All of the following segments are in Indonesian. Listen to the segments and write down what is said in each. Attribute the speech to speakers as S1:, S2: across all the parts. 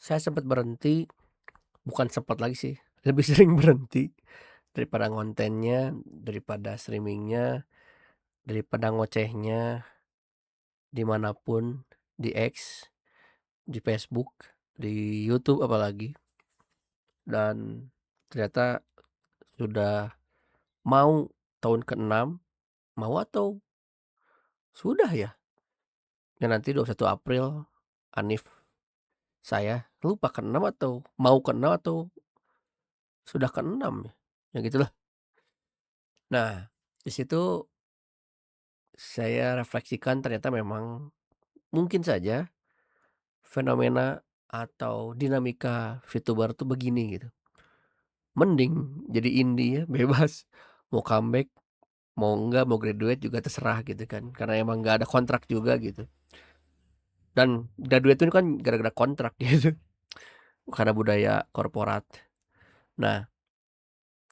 S1: Saya sempat berhenti, bukan sempat lagi sih, lebih sering berhenti daripada ngontennya, daripada streaming-nya, daripada ngocehnya dimanapun di X, di Facebook, di YouTube apalagi. Dan ternyata sudah mau tahun ke-6, mau atau sudah ya? Ya nanti 21 April anniv saya, lupa ke-6 atau mau ke-6 atau sudah ke-6 ya, ya gitulah. Nah, di situ saya refleksikan ternyata memang mungkin saja fenomena atau dinamika VTuber tuh begini gitu. Mending jadi indie ya, bebas. Mau comeback, mau enggak, mau graduate juga terserah gitu kan. Karena emang nggak ada kontrak juga gitu. Dan graduate itu kan gara-gara kontrak gitu. Karena budaya korporat. Nah,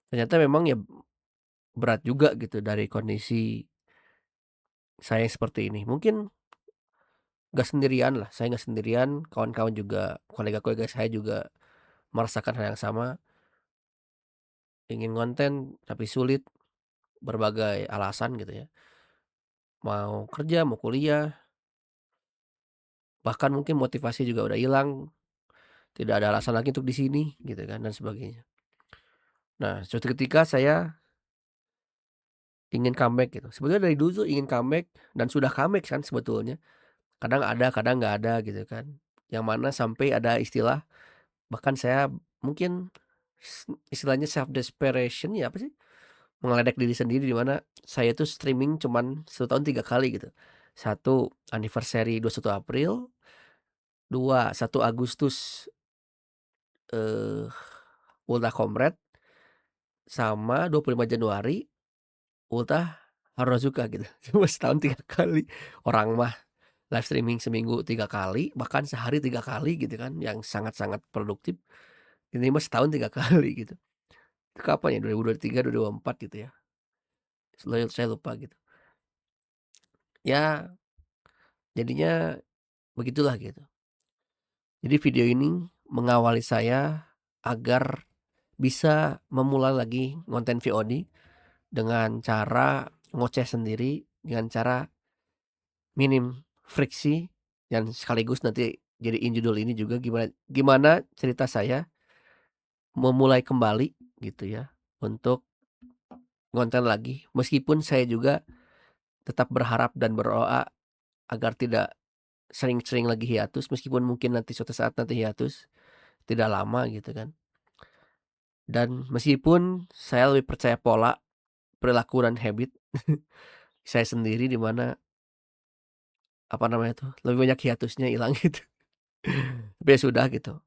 S1: ternyata memang ya berat juga gitu dari kondisi saya yang seperti ini. Mungkin nggak sendirian lah, saya nggak sendirian, kawan-kawan juga, kolega-kolega saya juga merasakan hal yang sama, ingin konten tapi sulit, berbagai alasan gitu ya. Mau kerja, mau kuliah, bahkan mungkin motivasi juga udah hilang, tidak ada alasan lagi untuk di sini gitu kan dan sebagainya. Nah, suatu ketika saya ingin comeback gitu. Sebetulnya dari dulu tuh ingin comeback dan sudah comeback kan sebetulnya. Kadang ada, kadang nggak ada gitu kan. Yang mana sampai ada istilah, bahkan saya mungkin istilahnya self desperation ya apa sih? Mengeledek diri sendiri di mana saya tuh streaming cuman 1 tahun 3 kali gitu. Satu anniversary 21 April, 2 1 Agustus, eee, ultah Komret, sama 25 Januari ultah Harunosuka gitu. Cuma setahun 3 kali. Orang mah live streaming seminggu 3 kali, bahkan sehari 3 kali gitu kan, yang sangat-sangat produktif. Ini mah setahun 3 kali gitu. Itu kapan ya? 2023, 2024 gitu ya. Saya lupa gitu. Ya jadinya begitulah gitu. Jadi video ini mengawali saya agar bisa memulai lagi ngonten VOD dengan cara ngoceh sendiri, dengan cara minim friksi dan sekaligus nanti jadiin judul ini juga gimana gimana cerita saya memulai kembali gitu ya, untuk ngonten lagi. Meskipun saya juga tetap berharap dan berdoa agar tidak sering-sering lagi hiatus, meskipun mungkin nanti suatu saat nanti hiatus, tidak lama gitu kan. Dan meskipun saya lebih percaya pola, perilaku dan habit saya sendiri di mana, apa namanya tuh, lebih banyak hiatusnya hilang gitu. Tapi ya sudah gitu,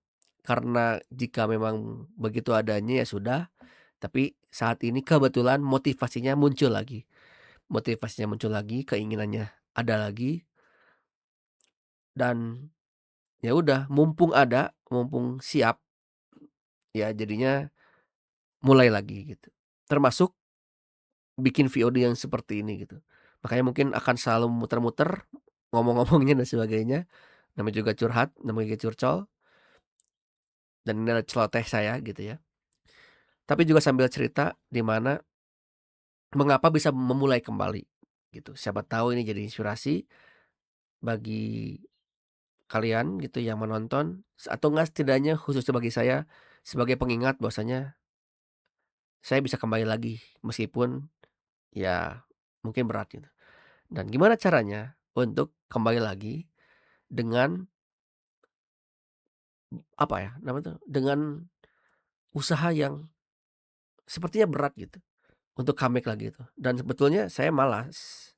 S1: karena jika memang begitu adanya ya sudah, tapi saat ini kebetulan motivasinya muncul lagi, keinginannya ada lagi, dan ya udah mumpung ada, mumpung siap, ya jadinya mulai lagi gitu. Termasuk bikin VOD yang seperti ini gitu. Makanya mungkin akan selalu muter-muter, ngomong-ngomongnya dan sebagainya, namanya juga curhat, namanya juga curcol, dan ini adalah celoteh saya gitu ya. Tapi juga sambil cerita di mana mengapa bisa memulai kembali gitu. Siapa tahu ini jadi inspirasi bagi kalian gitu yang menonton, atau enggak setidaknya khususnya bagi saya sebagai pengingat bahwasanya saya bisa kembali lagi meskipun ya mungkin berat gitu. Dan gimana caranya untuk kembali lagi dengan apa ya namanya tuh, dengan usaha yang sepertinya berat gitu untuk comeback lagi itu. Dan sebetulnya saya malas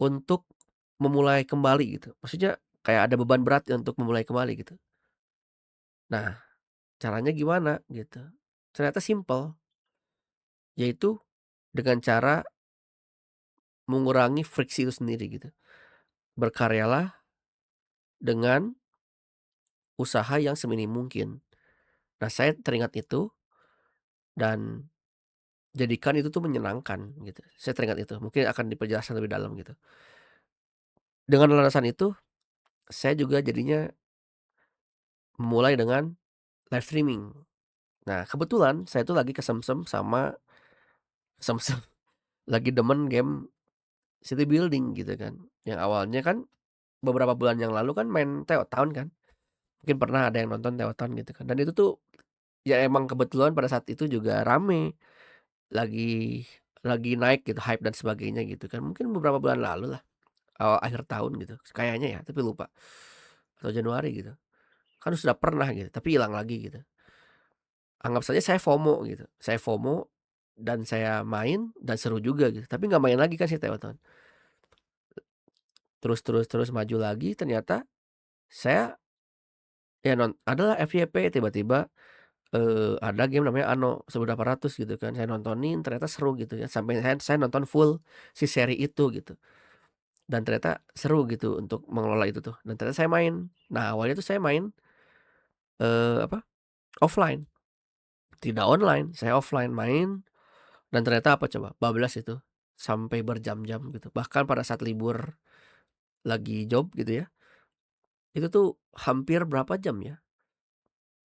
S1: untuk memulai kembali gitu. Maksudnya kayak ada beban berat ya untuk memulai kembali gitu. Nah, caranya gimana gitu? Ternyata simpel, yaitu dengan cara mengurangi friksi itu sendiri gitu. Berkaryalah dengan usaha yang seminim mungkin. Nah, saya teringat itu dan jadikan itu tuh menyenangkan gitu. Saya teringat itu, mungkin akan diperjelaskan lebih dalam gitu. Dengan alasan itu, saya juga jadinya memulai dengan live streaming. Nah, kebetulan saya tuh lagi kesemsem sama kesemsem lagi demen game city building gitu kan, yang awalnya kan beberapa bulan yang lalu kan main Teotown kan, mungkin pernah ada yang nonton Teotown gitu kan, dan itu tuh ya emang kebetulan pada saat itu juga rame, lagi lagi naik gitu, hype dan sebagainya gitu kan, mungkin beberapa bulan lalu lah, awal akhir tahun gitu, kayaknya ya, tapi lupa, atau Januari gitu, kan sudah pernah gitu, tapi hilang lagi gitu. Anggap saja saya FOMO gitu, saya FOMO dan saya main dan seru juga gitu, tapi nggak main lagi kan si Teotown. Terus maju lagi ternyata saya ya adalah FYP tiba-tiba, ada game namanya Anno 1800 gitu kan, saya nontonin ternyata seru gitu ya, sampai saya nonton full si seri itu gitu, dan ternyata seru gitu untuk mengelola itu tuh, dan ternyata saya main. Nah, awalnya tuh saya main, apa, offline, tidak online, saya offline main dan ternyata apa coba, bablas itu, sampai berjam-jam gitu, bahkan pada saat libur lagi job gitu ya, itu tuh hampir berapa jam ya,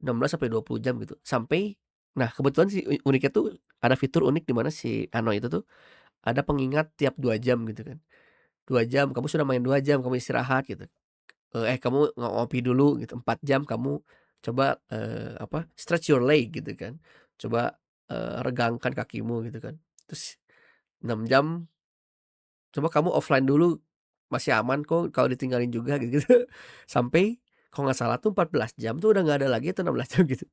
S1: 16 sampai 20 jam gitu, sampai nah kebetulan sih uniknya tuh ada fitur unik di mana si Anno itu tuh ada pengingat tiap 2 jam gitu kan. 2 jam, kamu sudah main 2 jam, kamu istirahat gitu. Kamu ngopi dulu gitu, 4 jam kamu coba, apa, stretch your leg gitu kan. Coba, regangkan kakimu gitu kan. Terus 6 jam, coba kamu offline dulu, masih aman kok kalau ditinggalin juga gitu-gitu. Sampai kalau nggak salah tuh 14 jam tuh udah nggak ada lagi atau 16 jam gitu.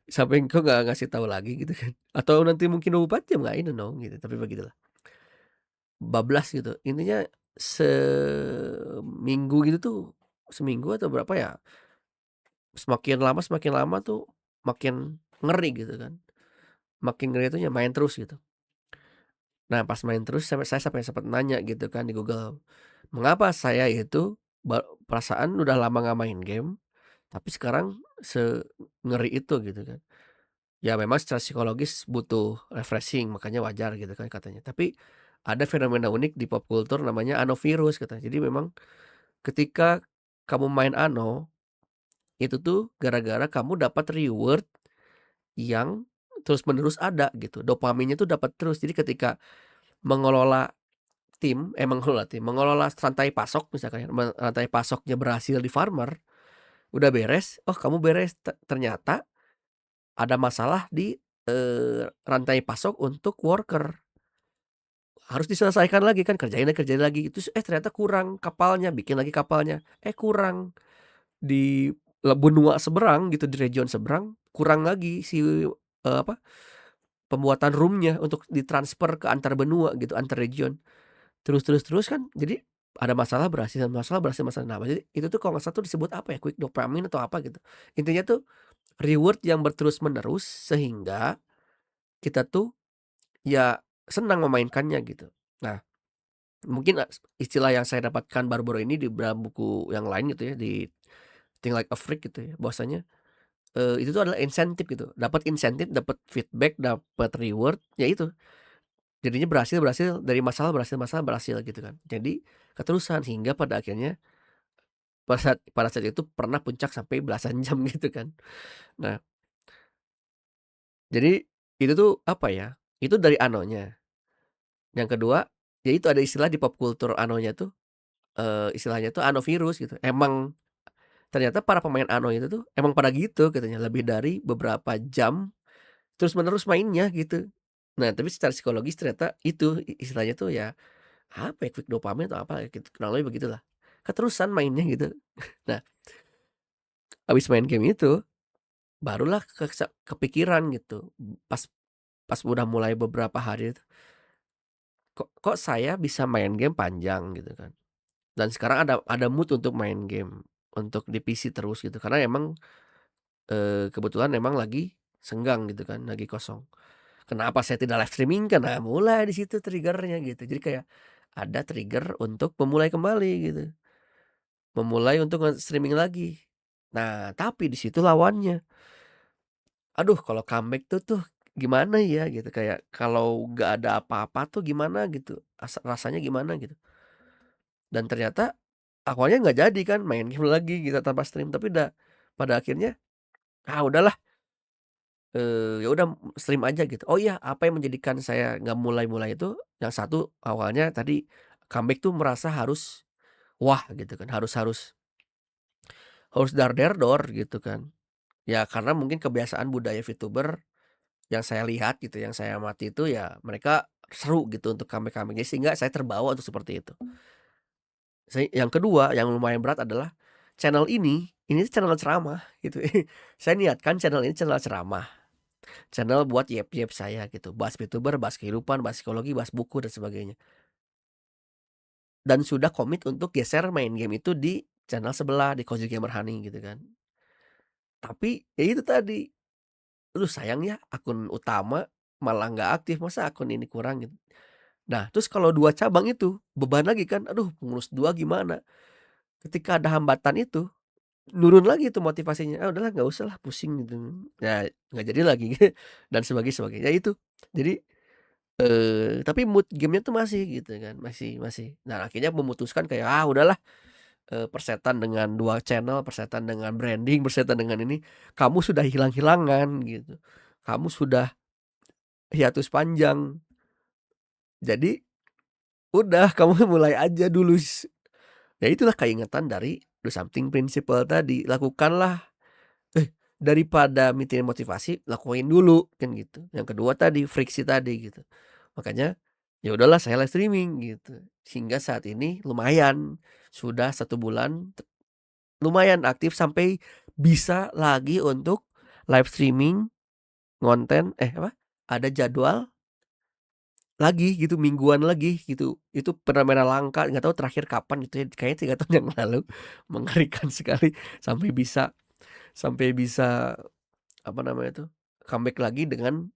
S1: Sampai engkau nggak ngasih tahu lagi gitu kan. Atau nanti mungkin 24 jam, nggak, I don't know gitu, tapi begitulah. Bablas gitu. Intinya seminggu gitu tuh, seminggu atau berapa ya, semakin lama tuh makin ngeri gitu kan. Makin ngeri itu ya main terus gitu. Nah, pas main terus saya sampai sempet nanya gitu kan di Google, mengapa saya itu perasaan udah lama nggak main game, tapi sekarang ngeri itu gitu kan. Ya memang secara psikologis butuh refreshing, makanya wajar gitu kan katanya. Tapi ada fenomena unik di pop culture namanya Anovirus katanya. Jadi memang ketika kamu main Anno, itu tuh gara-gara kamu dapat reward yang terus-menerus ada gitu, dopaminnya tuh dapat terus. Jadi ketika mengelola mengelola rantai pasok misalkan ya, rantai pasoknya berhasil di farmer, udah beres, oh kamu beres, ternyata ada masalah di, rantai pasok untuk worker. Harus diselesaikan lagi kan, kerjain lagi, terus, ternyata kurang kapalnya, bikin lagi kapalnya, kurang. Di benua seberang gitu, di region seberang, kurang lagi si, apa, pembuatan room-nya untuk ditransfer ke antar benua gitu, antar region. Terus kan jadi ada masalah berhasil, masalah. Nah, jadi itu tuh kalau nggak salah tuh disebut apa ya, quick dopamine atau apa gitu. Intinya tuh reward yang berterus-menerus sehingga kita tuh ya senang memainkannya gitu. Nah, mungkin, istilah yang saya dapatkan baru-baru ini di dalam buku yang lain gitu ya, di Think Like a Freak gitu ya, bahwasanya itu tuh adalah insentif gitu, dapat insentif, dapat feedback, dapat reward, ya itu, jadinya berhasil berhasil, dari masalah berhasil gitu kan. Jadi keterusan hingga pada akhirnya pada saat itu pernah puncak sampai belasan jam gitu kan. Nah, jadi itu tuh apa ya, itu dari Anonya. Yang kedua, ya itu ada istilah di pop culture Anonya tuh, istilahnya tuh Anovirus gitu. Emang ternyata para pemain Ano itu tuh emang pada gitu katanya, lebih dari beberapa jam terus-menerus mainnya gitu. Nah, tapi secara psikologis ternyata itu istilahnya tuh ya, apa ya, quick dopamine atau apa gitu, kurang lebih begitulah. Keterusan mainnya gitu. Nah, habis main game itu, barulah kepikiran gitu, pas pas udah mulai beberapa hari itu, kok kok saya bisa main game panjang gitu kan. Dan sekarang ada mood untuk main game, untuk di PC terus gitu, karena emang, kebetulan emang lagi senggang gitu kan, lagi kosong. Kenapa saya tidak live streaming? Karena mulai di situ trigger-nya gitu. Jadi kayak ada trigger untuk memulai kembali gitu, memulai untuk nge-streaming lagi. Nah, tapi di situ lawannya, aduh kalau comeback tuh gimana ya gitu, kayak kalau nggak ada apa-apa tuh gimana gitu, rasanya gimana gitu. Dan ternyata awalnya nggak jadi kan main game lagi gitu tanpa stream, tapi udah pada akhirnya, ah udahlah, ya udah stream aja gitu. Oh iya, apa yang menjadikan saya nggak mulai-mulai itu, yang satu awalnya tadi comeback tuh merasa harus wah gitu kan, harus harus harus dar-der-dor gitu kan. Ya karena mungkin kebiasaan budaya VTuber yang saya lihat gitu, yang saya amati itu ya mereka seru gitu untuk comeback-comeback-nya sehingga saya terbawa untuk seperti itu. Yang kedua yang lumayan berat adalah channel ini channel ceramah gitu. Saya niatkan channel ini channel ceramah, channel buat yep-yep saya gitu, bahas VTuber, bahas kehidupan, bahas psikologi, bahas buku dan sebagainya. Dan sudah komit untuk geser main game itu di channel sebelah, di Cozy Gamer Honey gitu kan. Tapi ya itu tadi, aduh sayang ya akun utama malah nggak aktif, masa akun ini kurang gitu. Nah terus kalau 2 cabang itu, beban lagi kan, aduh ngurus 2 gimana. Ketika ada hambatan itu, nurun lagi tuh motivasinya, "Ah udahlah nggak usah lah pusing," gitu. Ya nggak jadi lagi dan sebagainya, ya itu. Jadi, tapi mood game-nya tuh masih gitu kan, masih masih. Nah akhirnya memutuskan kayak, "Ah udahlah, persetan dengan 2 channel, persetan dengan branding, persetan dengan ini, kamu sudah hilang-hilangan," gitu. "Kamu sudah hiatus panjang, jadi udah kamu mulai aja dulu." Ya itulah keingetan dari do something principle tadi, lakukanlah, daripada mikirin motivasi, lakuin dulu, kan gitu. Yang kedua tadi, friksi tadi gitu. Makanya, ya udahlah saya live streaming gitu. Hingga saat ini lumayan, sudah 1 bulan, lumayan aktif sampai bisa lagi untuk live streaming ngonten apa, ada jadwal lagi gitu, mingguan lagi gitu. Itu fenomena langka, nggak tahu terakhir kapan gitu ya, kayaknya 3 tahun yang lalu. Mengerikan sekali sampai bisa apa namanya tuh, comeback lagi dengan,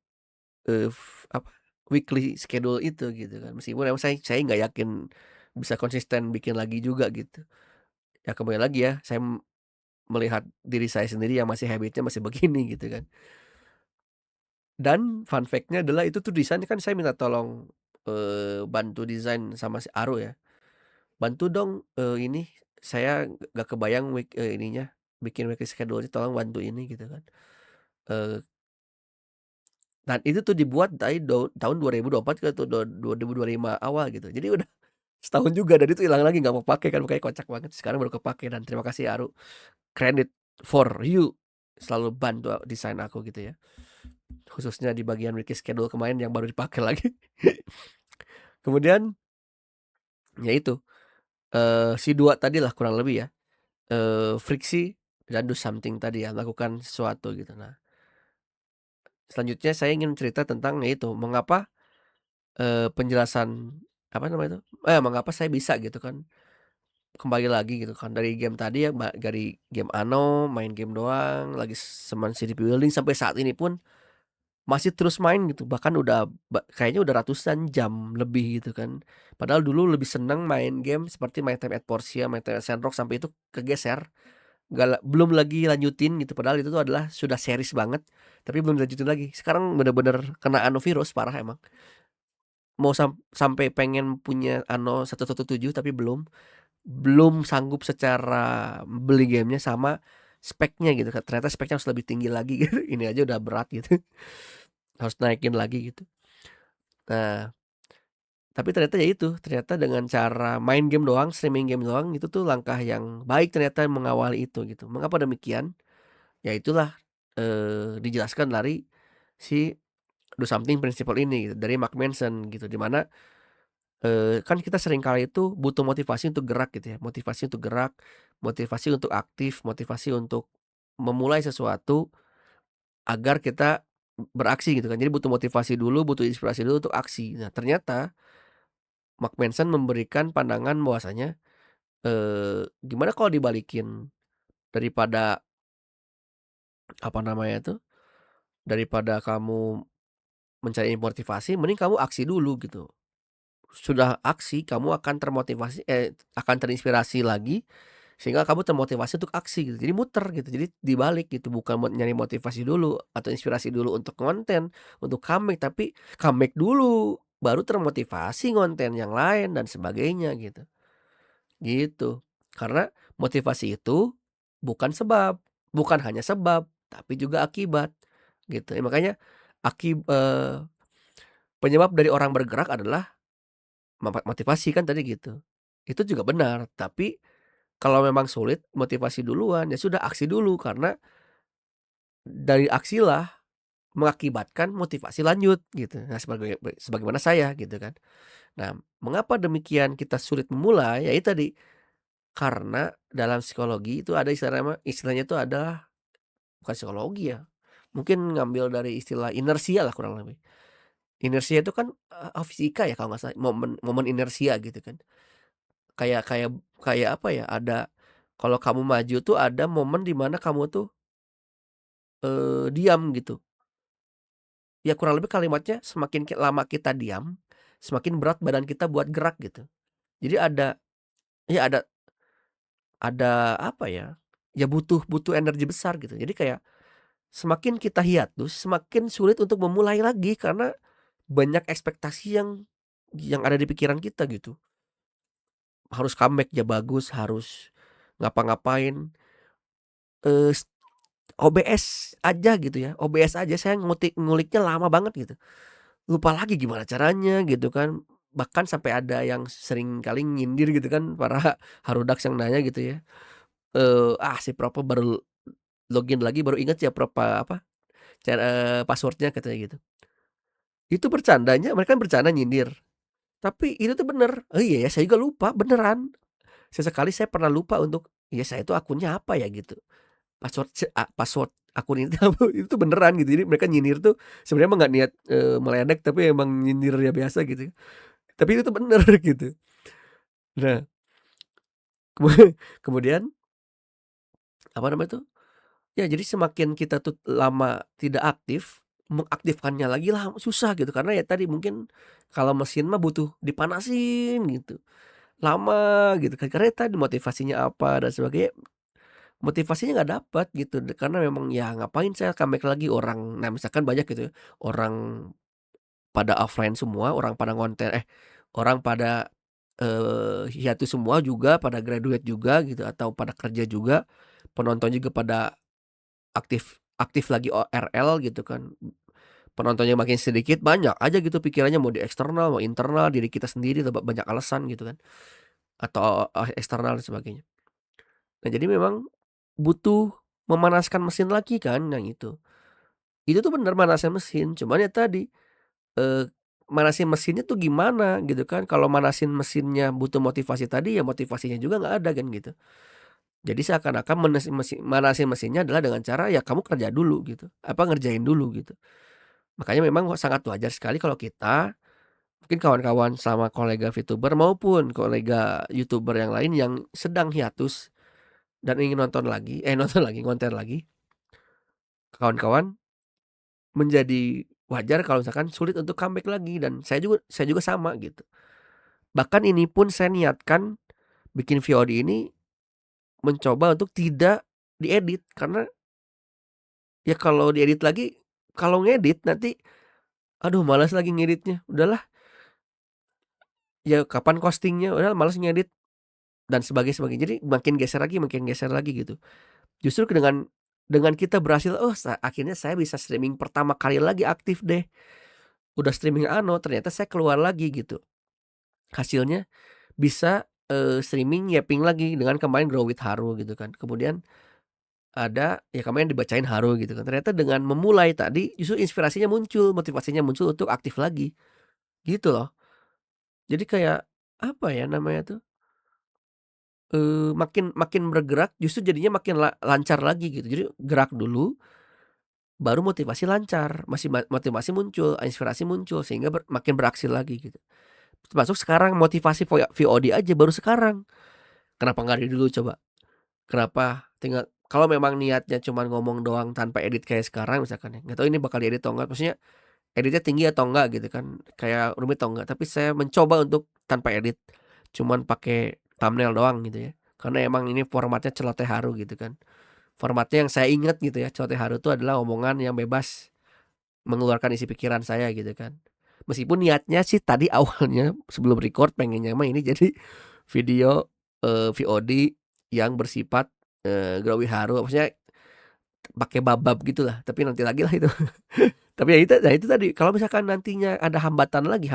S1: apa, weekly schedule itu gitu kan. Meskipun emang saya nggak yakin bisa konsisten bikin lagi juga gitu. Ya kembali lagi ya, saya melihat diri saya sendiri yang masih habit-nya masih begini gitu kan. Dan fun fact-nya adalah itu tuh desain kan saya minta tolong, bantu desain sama si Aru ya. "Bantu dong, ini saya nggak kebayang ininya, bikin weekly schedule-nya tolong bantu ini," gitu kan. Eee, dan itu tuh dibuat dari tahun 2024 ke 2025 awal gitu. Jadi udah setahun juga dan itu hilang lagi nggak mau pakai kan, makanya kocak banget. Sekarang baru kepakai dan terima kasih Aru, credit for you, selalu bantu desain aku gitu ya. Khususnya di bagian weekly schedule kemarin yang baru dipakai lagi. Kemudian ya itu, si 2 tadilah kurang lebih ya, friksi dan do something tadi ya, lakukan sesuatu gitu. Nah, selanjutnya saya ingin cerita tentang ya itu, mengapa, penjelasan apa namanya itu, mengapa saya bisa gitu kan, kembali lagi gitu kan dari game tadi ya, dari game Anno, main game doang, lagi seneng city building sampai saat ini pun masih terus main gitu, bahkan udah kayaknya udah ratusan jam lebih gitu kan. Padahal dulu lebih seneng main game seperti My Time at Portia, My Time at Sandrock sampai itu kegeser, belum lagi lanjutin gitu, padahal itu tuh adalah sudah series banget, tapi belum dilanjutin lagi. Sekarang bener-bener kena Anno virus parah emang. Mau sampai pengen punya Anno 117 tapi belum sanggup secara beli gamenya sama speknya gitu kan, ternyata speknya harus lebih tinggi lagi gitu, ini aja udah berat gitu, harus naikin lagi gitu. Nah, tapi ternyata ya itu, ternyata dengan cara main game doang, streaming game doang, itu tuh langkah yang baik ternyata mengawali itu gitu. Mengapa demikian? Ya itulah, dijelaskan dari si Do Something Principle ini gitu, dari Mark Manson gitu, di mana, kan kita seringkali itu butuh motivasi untuk gerak gitu ya, motivasi untuk gerak, motivasi untuk aktif, motivasi untuk memulai sesuatu agar kita beraksi gitu kan. Jadi butuh motivasi dulu, butuh inspirasi dulu untuk aksi. Nah ternyata Mark Manson memberikan pandangan bahwasanya, gimana kalau dibalikin, daripada apa namanya tuh, daripada kamu mencari motivasi mending kamu aksi dulu gitu. Sudah aksi kamu akan termotivasi akan terinspirasi lagi, sehingga kamu termotivasi untuk aksi gitu. Jadi muter gitu, jadi dibalik gitu, bukan nyari motivasi dulu atau inspirasi dulu untuk konten, untuk comeback, tapi comeback dulu, baru termotivasi ngonten yang lain dan sebagainya gitu. Gitu. Karena motivasi itu bukan sebab. bukan hanya sebab, tapi juga akibat, gitu. Ya makanya penyebab dari orang bergerak adalah motivasi kan tadi gitu. Itu juga benar, tapi kalau memang sulit motivasi duluan, ya sudah aksi dulu karena dari aksilah mengakibatkan motivasi lanjut gitu. Nah sebagaimana saya gitu kan. Nah mengapa demikian kita sulit memulai, ya itu tadi, karena dalam psikologi itu ada istilahnya itu adalah bukan psikologi ya, mungkin ngambil dari istilah inersia lah kurang lebih. Inersia itu kan, fisika ya kalau nggak salah, momen momen inersia gitu kan. Kayak kayak kayak apa ya, kalau kamu maju tuh ada momen di mana kamu tuh, diam gitu. Ya kurang lebih kalimatnya semakin lama kita diam, semakin berat badan kita buat gerak gitu. Jadi ya ada apa ya, ya butuh butuh energi besar gitu. Jadi kayak semakin kita hiatus, semakin sulit untuk memulai lagi karena banyak ekspektasi yang ada di pikiran kita gitu. Harus comeback-nya bagus, harus ngapa-ngapain, eee, s OBS aja gitu ya, OBS aja saya nguliknya lama banget gitu. Lupa lagi gimana caranya gitu kan, bahkan sampai ada yang sering kali nyindir gitu kan para harudaks yang nanya gitu ya, si Propa baru login lagi baru inget ya Propa apa, password-nya katanya gitu. Itu bercandanya mereka kan bercanda nyindir, tapi itu tuh bener, oh iya ya saya juga lupa beneran, sesekali saya pernah lupa untuk, ya saya itu akunnya apa ya gitu, password akun itu apa, itu beneran gitu. Jadi mereka nyindir tuh sebenarnya emang nggak niat, meledek tapi emang nyindir ya biasa gitu. Tapi itu tuh bener gitu. Nah, kemu kemudian apa namanya tuh, ya jadi semakin kita tuh lama tidak aktif, mengaktifkannya lagi lah susah gitu. Karena ya tadi mungkin kalau mesin mah butuh dipanasin gitu, lama gitu kan. Karena tadi motivasinya apa dan sebagainya, motivasinya nggak dapat gitu. Karena memang ya ngapain saya comeback lagi orang, nah misalkan banyak gitu ya, orang pada offline semua, orang pada, hiatus semua juga, pada graduate juga gitu atau pada kerja juga, penonton juga pada aktif aktif lagi ORL gitu kan, penontonnya makin sedikit, banyak aja gitu pikirannya mau di eksternal, mau internal, diri kita sendiri banyak alasan gitu kan, atau, eksternal dan sebagainya. Nah jadi memang butuh memanaskan mesin lagi kan, yang itu. Itu tuh bener manasin mesin, cuman ya tadi, Eee, manasin mesinnya tuh gimana gitu kan, kalau manasin mesinnya butuh motivasi tadi, ya motivasinya juga nggak ada kan gitu. Jadi seakan-akan manasin mesinnya adalah dengan cara ya kamu kerja dulu gitu, ngerjain dulu gitu. Makanya memang sangat wajar sekali kalau kita, mungkin kawan-kawan sama kolega VTuber maupun kolega YouTuber yang lain yang sedang hiatus dan ingin nonton lagi nonton lagi, ngonten lagi, kawan-kawan menjadi wajar kalau misalkan sulit untuk comeback lagi dan saya juga sama gitu. Bahkan ini pun saya niatkan bikin VOD ini mencoba untuk tidak diedit, karena ya kalau diedit lagi, kalau ngedit nanti, aduh malas lagi ngeditnya, udahlah ya kapan postingnya, udahlah males ngedit dan sebagainya. Jadi makin geser lagi gitu. Justru dengan kita berhasil, oh akhirnya saya bisa streaming pertama kali lagi aktif deh, udah streaming ternyata saya keluar lagi gitu. Hasilnya bisa, streaming Yaping lagi dengan kemarin Grow with Haru gitu kan. Kemudian ya kemarin dibacain Haru gitu kan. Ternyata dengan memulai tadi justru inspirasinya muncul, motivasinya muncul untuk aktif lagi, gitu loh. Jadi kayak, apa ya namanya tuh, makin makin bergerak justru jadinya makin lancar lagi gitu. Jadi gerak dulu, baru motivasi lancar, motivasi muncul, inspirasi muncul, sehingga makin beraksi lagi gitu. Termasuk sekarang motivasi VOD aja baru sekarang, kenapa nggak dari dulu coba? Kenapa tinggal kalau memang niatnya cuman ngomong doang tanpa edit kayak sekarang misalkan ya, nggak tahu ini bakal diedit atau enggak, maksudnya editnya tinggi atau enggak gitu kan, kayak rumit atau enggak, tapi saya mencoba untuk tanpa edit, cuman pakai thumbnail doang gitu ya. Karena emang ini formatnya celoteh haru gitu kan. Formatnya yang saya ingat gitu ya, celoteh haru itu adalah omongan yang bebas mengeluarkan isi pikiran saya gitu kan. Meskipun niatnya sih tadi awalnya sebelum record pengennya mah ini jadi video, VOD yang bersifat, Growy Haru, maksudnya pakai bab-bab gitulah, tapi nanti lagi lah itu. Tapi ya itu tadi, kalau misalkan nantinya ada hambatan lagi,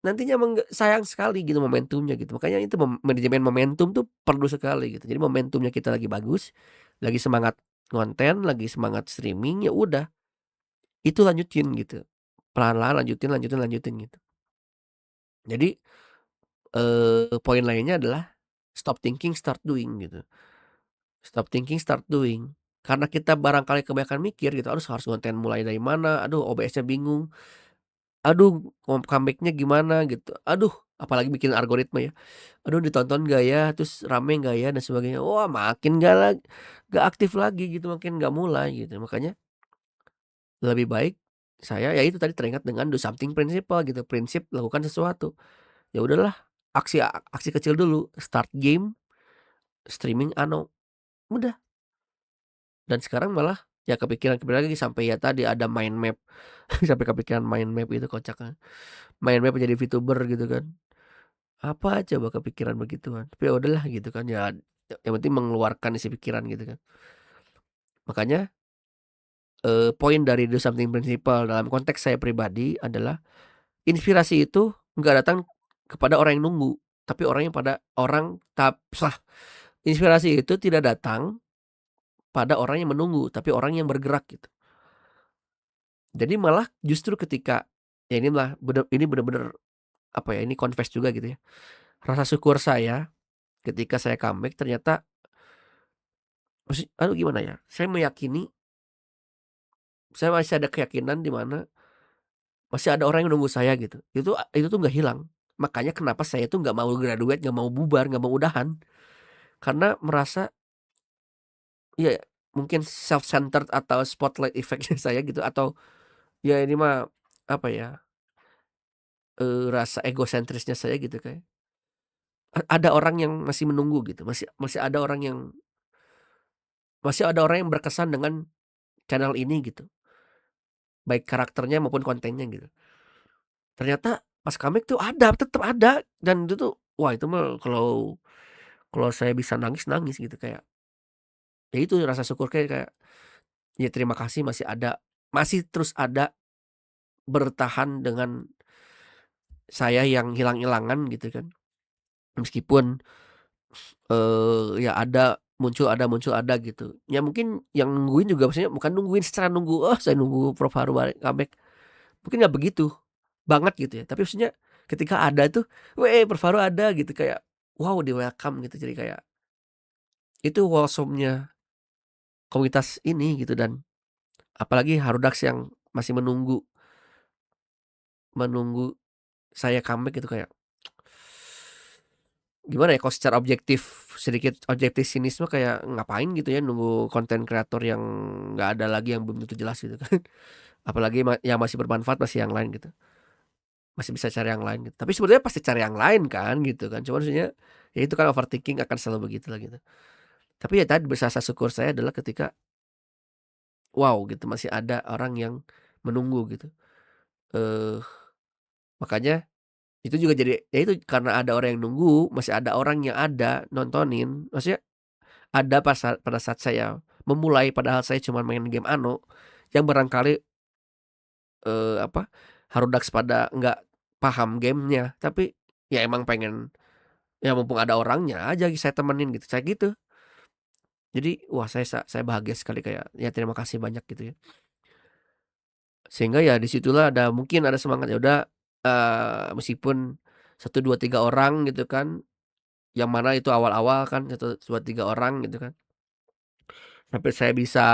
S1: nantinya sayang sekali gitu momentumnya gitu. Makanya itu manajemen momentum tuh perlu sekali gitu. Jadi momentumnya kita lagi bagus, lagi semangat konten, lagi semangat streaming, ya udah, itu lanjutin gitu. Pelan-pelan lanjutin lanjutin lanjutin gitu. Jadi, poin lainnya adalah stop thinking, start doing gitu. Stop thinking, start doing. Karena kita barangkali kebanyakan mikir gitu, "Aduh harus konten mulai dari mana? Aduh OBS-nya bingung. Aduh comeback-nya gimana?" Gitu. Aduh, apalagi bikin algoritma ya. "Aduh ditonton nggak ya? Terus rame nggak ya?" Dan sebagainya. Wah makin nggak aktif lagi gitu, makin nggak mulai gitu. Makanya lebih baik saya ya itu tadi teringat dengan do something principle gitu, prinsip lakukan sesuatu. Ya udahlah, aksi kecil dulu, start game, streaming udah. Dan sekarang malah ya kepikiran-kepikiran lagi sampai ya tadi ada mind map, sampai kepikiran mind map itu kocak kan. Mind map jadi VTuber gitu kan. Apa coba kepikiran begituan, tapi ya udahlah gitu kan ya, yang penting mengeluarkan isi pikiran gitu kan. Makanya, poin dari do something principle dalam konteks saya pribadi adalah inspirasi itu nggak datang kepada orang yang nunggu, tapi inspirasi itu tidak datang pada orang yang menunggu, tapi orang yang bergerak gitu. Jadi malah justru ketika ya ini bener-bener apa ya, ini confess juga gitu ya. Rasa syukur saya ketika saya comeback ternyata aduh gimana ya, saya masih ada keyakinan di mana masih ada orang yang nunggu saya gitu. Itu tuh nggak hilang. Makanya kenapa saya tuh nggak mau graduate, nggak mau bubar, nggak mau udahan. Karena merasa ya mungkin self-centered atau spotlight effect-nya saya gitu atau ya ini mah apa ya, rasa egosentrisnya saya gitu kayak, ada orang yang masih menunggu gitu, masih masih ada orang yang berkesan dengan channel ini gitu, baik karakternya maupun kontennya gitu. Ternyata pas comeback tuh tetep ada dan itu tuh wah itu mah kalau kalau saya bisa nangis, nangis gitu kayak, ya itu rasa syukur kayak, ya terima kasih masih terus ada bertahan dengan saya yang hilang-hilangan gitu kan. Meskipun, ya muncul ada gitu. Ya mungkin yang nungguin juga maksudnya bukan nungguin secara nunggu, "Oh saya nunggu Prof Haru balik comeback." Mungkin nggak begitu banget gitu ya, tapi maksudnya ketika ada tuh, "Weh Prof Haru ada," gitu kayak, wow di-welcome gitu. Jadi kayak itu wholesome-nya komunitas ini gitu dan apalagi Harudaks yang masih menunggu menunggu saya comeback gitu kayak, gimana ya, kalau secara sedikit objektif sinisme kayak ngapain gitu ya nunggu konten kreator yang nggak ada lagi yang belum tentu jelas gitu kan. Apalagi yang masih bermanfaat masih yang lain gitu, masih bisa cari yang lain gitu. Tapi sebenarnya pasti cari yang lain kan gitu kan, cuman maksudnya ya itu kan overthinking akan selalu begitulah gitu. Tapi ya tadi rasa syukur saya adalah ketika, wow gitu masih ada orang yang menunggu gitu, eee, makanya itu juga jadi ya itu karena ada orang yang nunggu, masih ada orang yang ada nontonin, maksudnya ada pada saat saya memulai padahal saya cuma main game yang barangkali, apa, Harudaks pada nggak paham gamenya, tapi ya emang pengen ya mumpung ada orangnya aja saya temenin gitu, saya gitu. Jadi wah saya bahagia sekali kayak ya terima kasih banyak gitu ya. Sehingga ya disitulah mungkin ada semangat, ya udah, meskipun 1, 2, 3 orang gitu kan, yang mana itu awal-awal kan 1, 2, 3 orang gitu kan, sampai saya bisa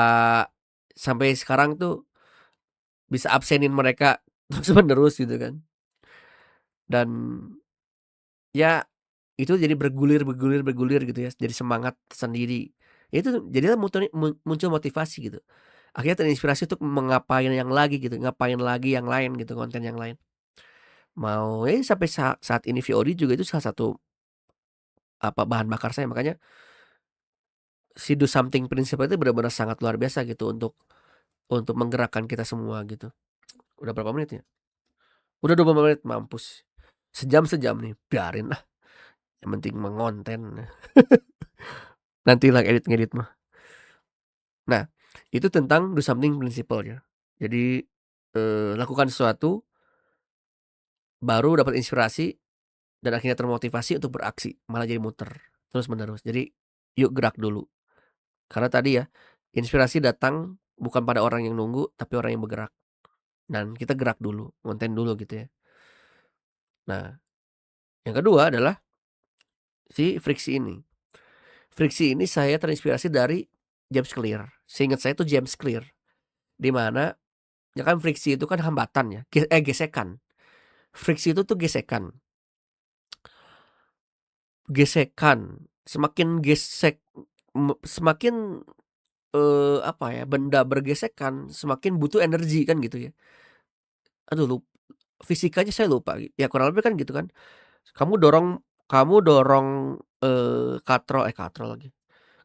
S1: sampai sekarang tuh bisa absenin mereka terus-menerus gitu kan. Dan ya itu jadi bergulir bergulir bergulir gitu ya, jadi semangat sendiri. Ya itu jadilah muncul motivasi gitu. Akhirnya terinspirasi untuk ngapain lagi yang lain gitu, konten yang lain. Mau sampai saat ini VOD juga itu salah satu bahan bakar saya. Makanya si do something principle itu benar-benar sangat luar biasa gitu untuk menggerakkan kita semua gitu. Udah berapa menit ya? Udah 20 menit, mampus. Sejam nih, biarin lah, yang penting mengonten. Nantilah ngedit-ngedit mah. Nah, itu tentang do something principle ya. Jadi, lakukan sesuatu, baru dapat inspirasi, dan akhirnya termotivasi untuk beraksi, malah jadi muter, terus-menerus. Jadi, yuk gerak dulu. Karena tadi ya, inspirasi datang bukan pada orang yang nunggu, tapi orang yang bergerak. Dan kita gerak dulu, konten dulu gitu ya. Nah, yang kedua adalah si Friksi ini. Friksi ini saya terinspirasi dari James Clear. Seingat saya itu James Clear, di mana ya kan friksi itu kan hambatan ya, gesekan. Friksi itu tuh gesekan. Gesekan, semakin gesek semakin, apa ya, benda bergesekan semakin butuh energi kan gitu ya. Aduh fisikanya saya lupa, ya kurang lebih kan gitu kan. Kamu dorong, katrol lagi.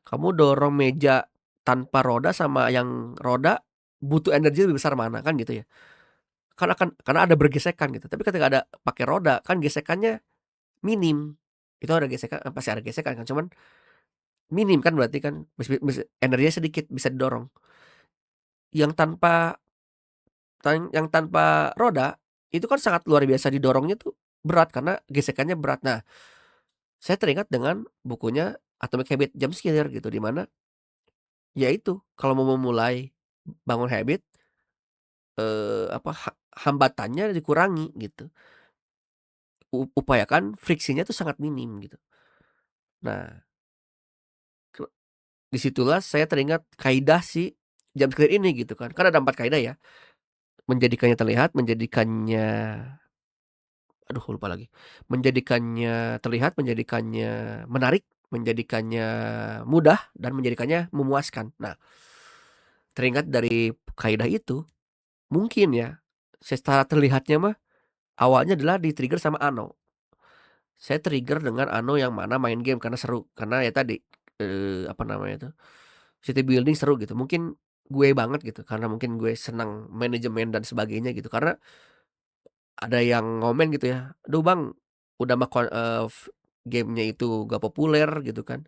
S1: Kamu dorong meja tanpa roda sama yang roda, butuh energi lebih besar mana, kan gitu ya. Karena ada bergesekan gitu, tapi ketika ada pakai roda kan gesekannya minim. Itu ada gesekan pasti ada gesekan kan, cuman minim kan berarti kan, energinya sedikit, bisa didorong. Yang tanpa yang tanpa roda, itu kan sangat luar biasa didorongnya tuh berat, karena gesekannya berat. Nah, saya teringat dengan bukunya Atomic Habits James Clear gitu, di mana ya itu, kalau mau memulai bangun habit, apa, hambatannya dikurangi gitu. Upayakan friksinya tuh sangat minim gitu. Nah, ke di situlah saya teringat kaidah si James Clear ini gitu kan. Kan ada 4 kaidah ya, menjadikannya terlihat, menjadikannya aduh lupa lagi, menjadikannya terlihat, menjadikannya menarik, menjadikannya mudah, dan menjadikannya memuaskan. Nah, teringat dari kaidah itu, mungkin ya, secara terlihatnya mah awalnya adalah di-trigger sama Ano. Saya trigger dengan Ano yang mana main game karena seru, karena ya tadi, apa namanya itu, city building seru gitu. Mungkin gue banget gitu, karena mungkin gue senang manajemen dan sebagainya gitu. Karena ada yang ngomen gitu ya, "Aduh Bang, udah mah gamenya itu gak populer," gitu kan,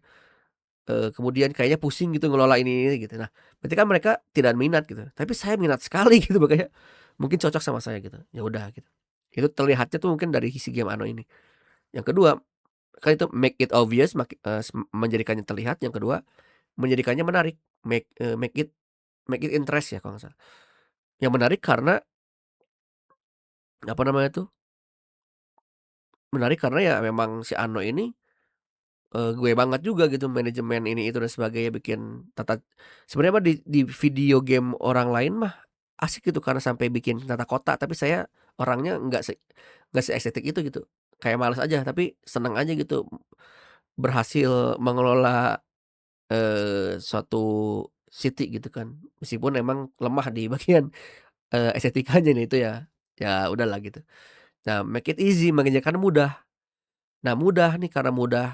S1: kemudian kayaknya pusing gitu ngelola ini gitu. Nah, berarti kan mereka tidak minat gitu, tapi saya minat sekali gitu, makanya mungkin cocok sama saya gitu. Ya udah gitu. Itu terlihatnya tuh mungkin dari si game Ano ini. Yang kedua, kan itu make it obvious, menjadikannya terlihat. Yang kedua, menjadikannya menarik, make it interest ya kalau nggak salah. Yang menarik karena, apa namanya tuh, menarik karena ya memang si Ano ini, gue banget juga gitu manajemen ini itu dan sebagainya, bikin sebenarnya mah di video game orang lain mah asik gitu karena sampai bikin tata kota, tapi saya orangnya nggak seestetik itu gitu. Kayak males aja, tapi seneng aja gitu berhasil mengelola, suatu city gitu kan. Meskipun emang lemah di bagian, estetikanya nih itu ya, ya udahlah gitu. Nah, make it easy, mengerjakan mudah. Nah, mudah nih karena mudah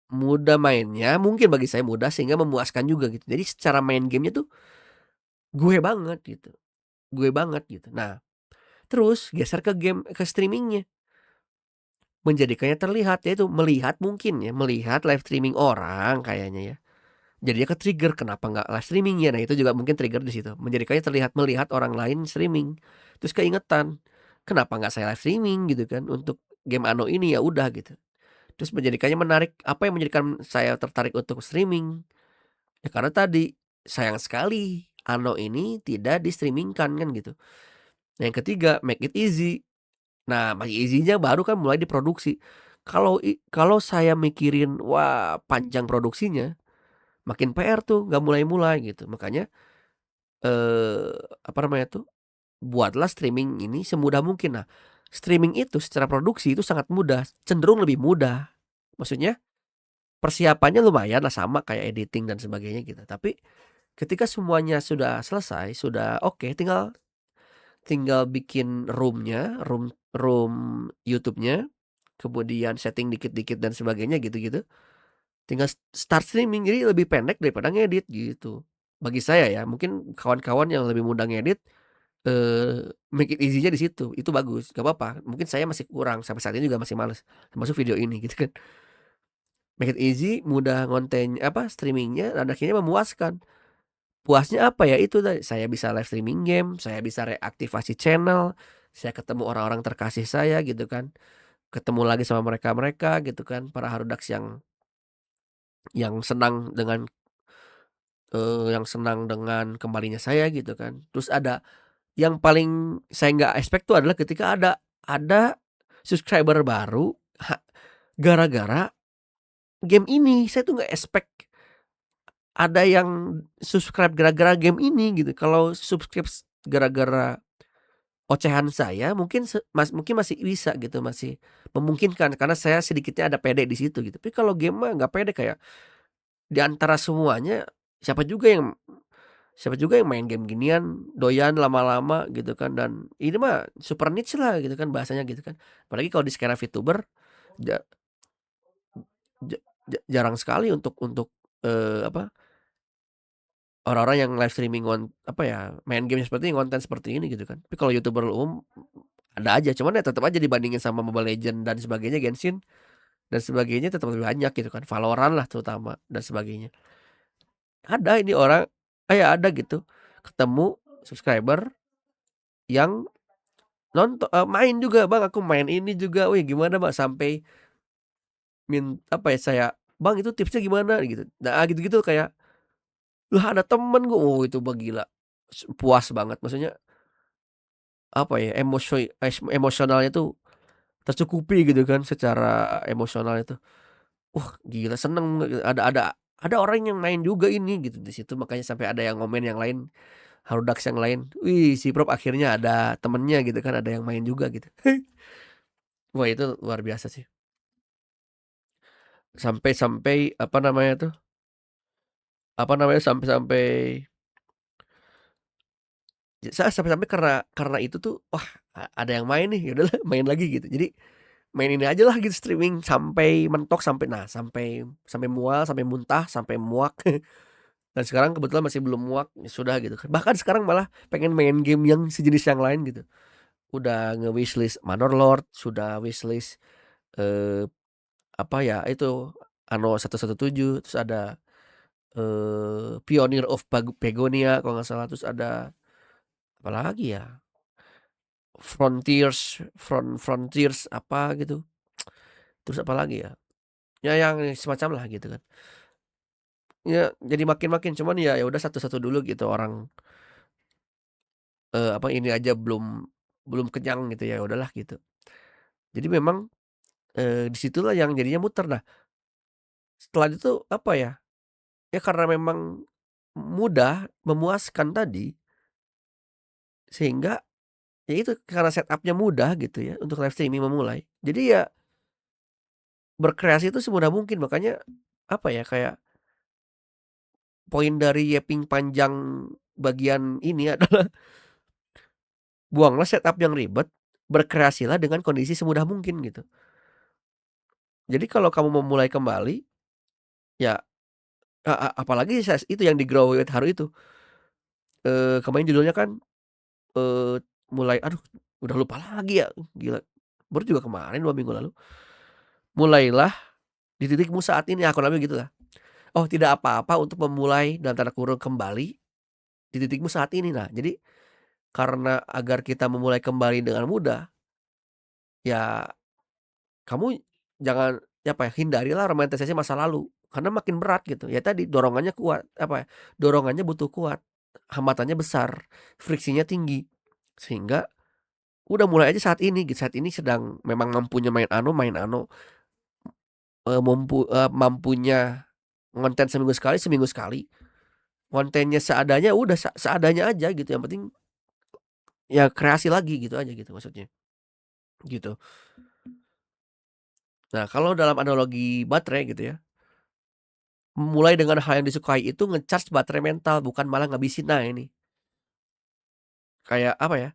S1: mudah mainnya, mungkin bagi saya mudah sehingga memuaskan juga gitu. Jadi secara main gamenya tuh gue banget gitu, gue banget gitu. Nah, terus geser ke streaming-nya, menjadikannya terlihat, yaitu melihat mungkin ya, melihat live streaming orang kayaknya ya. Jadinya ke-trigger, kenapa nggak live streaming ya? Nah, itu juga mungkin trigger di situ, menjadikannya terlihat, melihat orang lain streaming. Terus keingetan, kenapa nggak saya live streaming gitu kan untuk game Ano ini, ya udah gitu. Terus menjadikannya menarik, apa yang menjadikan saya tertarik untuk streaming? Ya karena tadi, sayang sekali Ano ini tidak di-streaming-kan kan gitu. Nah, yang ketiga, make it easy. Nah, make easy-nya baru kan mulai diproduksi. Kalau saya mikirin, wah panjang produksinya, makin PR tuh, nggak mulai-mulai gitu. Makanya, eee, apa namanya tuh, buatlah streaming ini semudah mungkin. Nah, streaming itu secara produksi itu sangat mudah, cenderung lebih mudah. Maksudnya persiapannya lumayan lah, sama kayak editing dan sebagainya gitu. Tapi ketika semuanya sudah selesai, sudah oke, tinggal tinggal bikin room room YouTube-nya, kemudian setting dikit-dikit dan sebagainya gitu-gitu. Tinggal start streaming, jadi lebih pendek daripada ngedit gitu. Bagi saya ya, mungkin kawan-kawan yang lebih mudah ngedit, make it easy-nya di situ, itu bagus, gak apa-apa. Mungkin saya masih kurang, sampai saat ini juga masih males, termasuk video ini gitu kan. Make it easy, mudah streaming-nya dan akhirnya memuaskan. puasnya apa ya, itu tadi, saya bisa live streaming game, saya bisa reaktivasi channel, saya ketemu orang-orang terkasih saya gitu kan, ketemu lagi sama mereka-mereka gitu kan, para Harudaks yang senang dengan, yang senang dengan kembalinya saya gitu kan. Terus ada yang paling saya nggak expect tuh adalah ketika ada subscriber baru gara-gara game ini. Saya tuh nggak expect ada yang subscribe gara-gara game ini gitu. Kalau subscribe gara-gara ocehan saya mungkin mungkin masih bisa gitu, masih memungkinkan karena saya sedikitnya ada pede di situ gitu. Tapi kalau game mah nggak pede, kayak di antara semuanya siapa juga yang siapa juga yang main game ginian, doyan lama-lama gitu kan, dan ini mah super niche lah gitu kan bahasanya gitu kan. Apalagi kalau di skena VTuber ja ja ja jarang sekali untuk, apa, orang-orang yang live streaming apa ya, main game seperti ini, konten seperti ini gitu kan. Tapi kalau YouTuber umum ada aja, cuman ya tetep aja dibandingin sama Mobile Legends dan sebagainya, Genshin dan sebagainya tetap lebih banyak gitu kan, Valorant lah terutama dan sebagainya. Ada ini orang ada gitu, ketemu subscriber yang main juga, "Bang, aku main ini juga, wih gimana Bang?" Sampai apa ya, saya, "Bang, itu tipsnya gimana?" Gitu. Nah, gitu-gitu kayak, lah ada temen gua, oh itu mah gila, puas banget. Maksudnya, apa ya, emosionalnya tuh tercukupi gitu kan, secara emosional itu. Wah gila, seneng, ada orang yang main juga ini gitu di situ, makanya sampai ada yang ngomen yang lain, Harudaks yang lain, "Wih, si Prop akhirnya ada temennya," gitu kan, ada yang main juga gitu. Wah itu luar biasa sih. Sampai-sampai, apa namanya tuh, sampai-sampai sampai-sampai karena itu tuh, wah ada yang main nih, ya udahlah main lagi gitu. Jadi main ini aja lah gitu, streaming sampai mentok, sampai sampai mual, sampai muntah, sampai muak. Dan sekarang kebetulan masih belum muak, ya sudah gitu kan. Bahkan sekarang malah pengen main game yang sejenis yang lain gitu. Udah nge-wishlist Manor Lord, sudah wishlist, eee, apa ya, itu Anno 117, terus ada, Pioneer of Begonia kalau nggak salah, terus ada apalagi ya, Frontiers apa gitu, terus apalagi ya, ya yang semacam lah gitu kan. Ya jadi makin-makin, cuman ya udah satu-satu dulu gitu, orang, apa, ini aja belum belum kenyang gitu, ya udahlah gitu. Jadi memang, di situlah yang jadinya muter. Nah, setelah itu apa ya, ya karena memang mudah, memuaskan tadi, sehingga ya itu karena setup-nya mudah gitu ya untuk live streaming memulai. Jadi ya berkreasi itu semudah mungkin, makanya apa ya, kayak poin dari Yeping panjang bagian ini adalah buanglah setup yang ribet, berkreasilah dengan kondisi semudah mungkin gitu. Jadi kalau kamu mau mulai kembali, ya apalagi itu yang di Grow with Haru itu, kemarin judulnya kan, eee, mulai aduh udah lupa lagi ya, gila, baru juga kemarin 2 minggu lalu. Mulailah di titikmu saat ini, aku namanya gitulah. Oh, tidak apa-apa untuk memulai dalam tanda kurung "kembali" di titikmu saat ini. Nah, jadi karena agar kita memulai kembali dengan mudah, ya kamu jangan ya apa ya, hindarilah romantisasi masa lalu, karena makin berat gitu. Ya tadi dorongannya kuat, apa ya, dorongannya butuh kuat, hambatannya besar, friksinya tinggi. Sehingga udah mulai aja saat ini gitu, saat ini sedang memang mampunya main Anno, mampunya ngonten seminggu sekali, kontennya seadanya udah seadanya aja gitu, yang penting ya kreasi lagi gitu aja gitu maksudnya, gitu. Nah kalau dalam analogi baterai gitu ya, mulai dengan hal yang disukai itu nge-charge baterai mental, bukan malah ngabisin. Nah ini, kayak apa ya,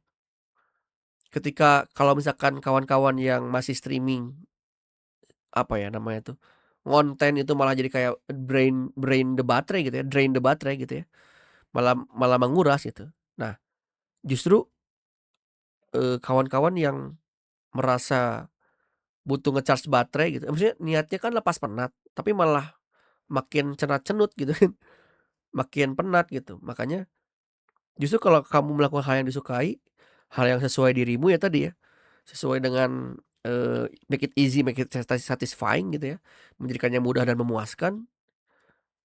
S1: ketika kalau misalkan kawan-kawan yang masih streaming, apa ya namanya tuh, ngonten itu malah jadi kayak brain brain the baterai gitu ya, drain the baterai gitu ya, malah malah menguras gitu. Nah justru, kawan-kawan yang merasa butuh nge-charge baterai gitu, maksudnya niatnya kan lepas penat, tapi malah makin cenat-cenut gitu kan. makin penat gitu. Makanya justru kalau kamu melakukan hal yang disukai, hal yang sesuai dirimu ya tadi ya, sesuai dengan, make it easy, make it satisfying gitu ya, menjadikannya mudah dan memuaskan,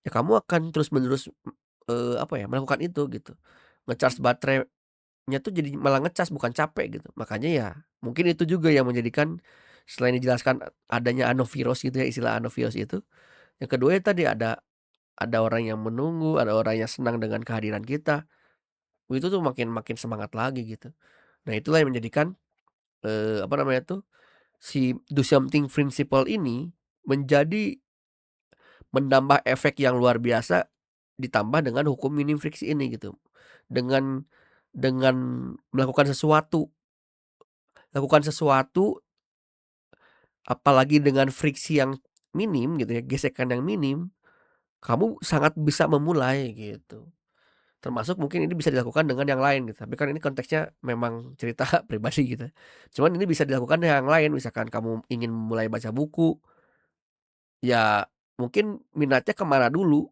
S1: ya kamu akan terus-menerus, apa ya, melakukan itu gitu. Nge-charge baterainya tuh jadi malah ngecas bukan capek gitu. Makanya ya mungkin itu juga yang menjadikan selain dijelaskan adanya antivirus gitu ya, istilah antivirus itu, yang kedua ya tadi ada orang yang menunggu, ada orang yang senang dengan kehadiran kita, itu tuh makin makin semangat lagi gitu. Nah itulah yang menjadikan, apa namanya tuh, si do something principle ini menjadi menambah efek yang luar biasa, ditambah dengan hukum minim friksi ini gitu. Dengan dengan melakukan sesuatu lakukan sesuatu, apalagi dengan friksi yang minim gitu ya, gesekan yang minim, kamu sangat bisa memulai gitu. Termasuk mungkin ini bisa dilakukan dengan yang lain gitu, tapi kan ini konteksnya memang cerita pribadi gitu. Cuman ini bisa dilakukan dengan yang lain, misalkan kamu ingin mulai baca buku, ya mungkin minatnya kemana dulu,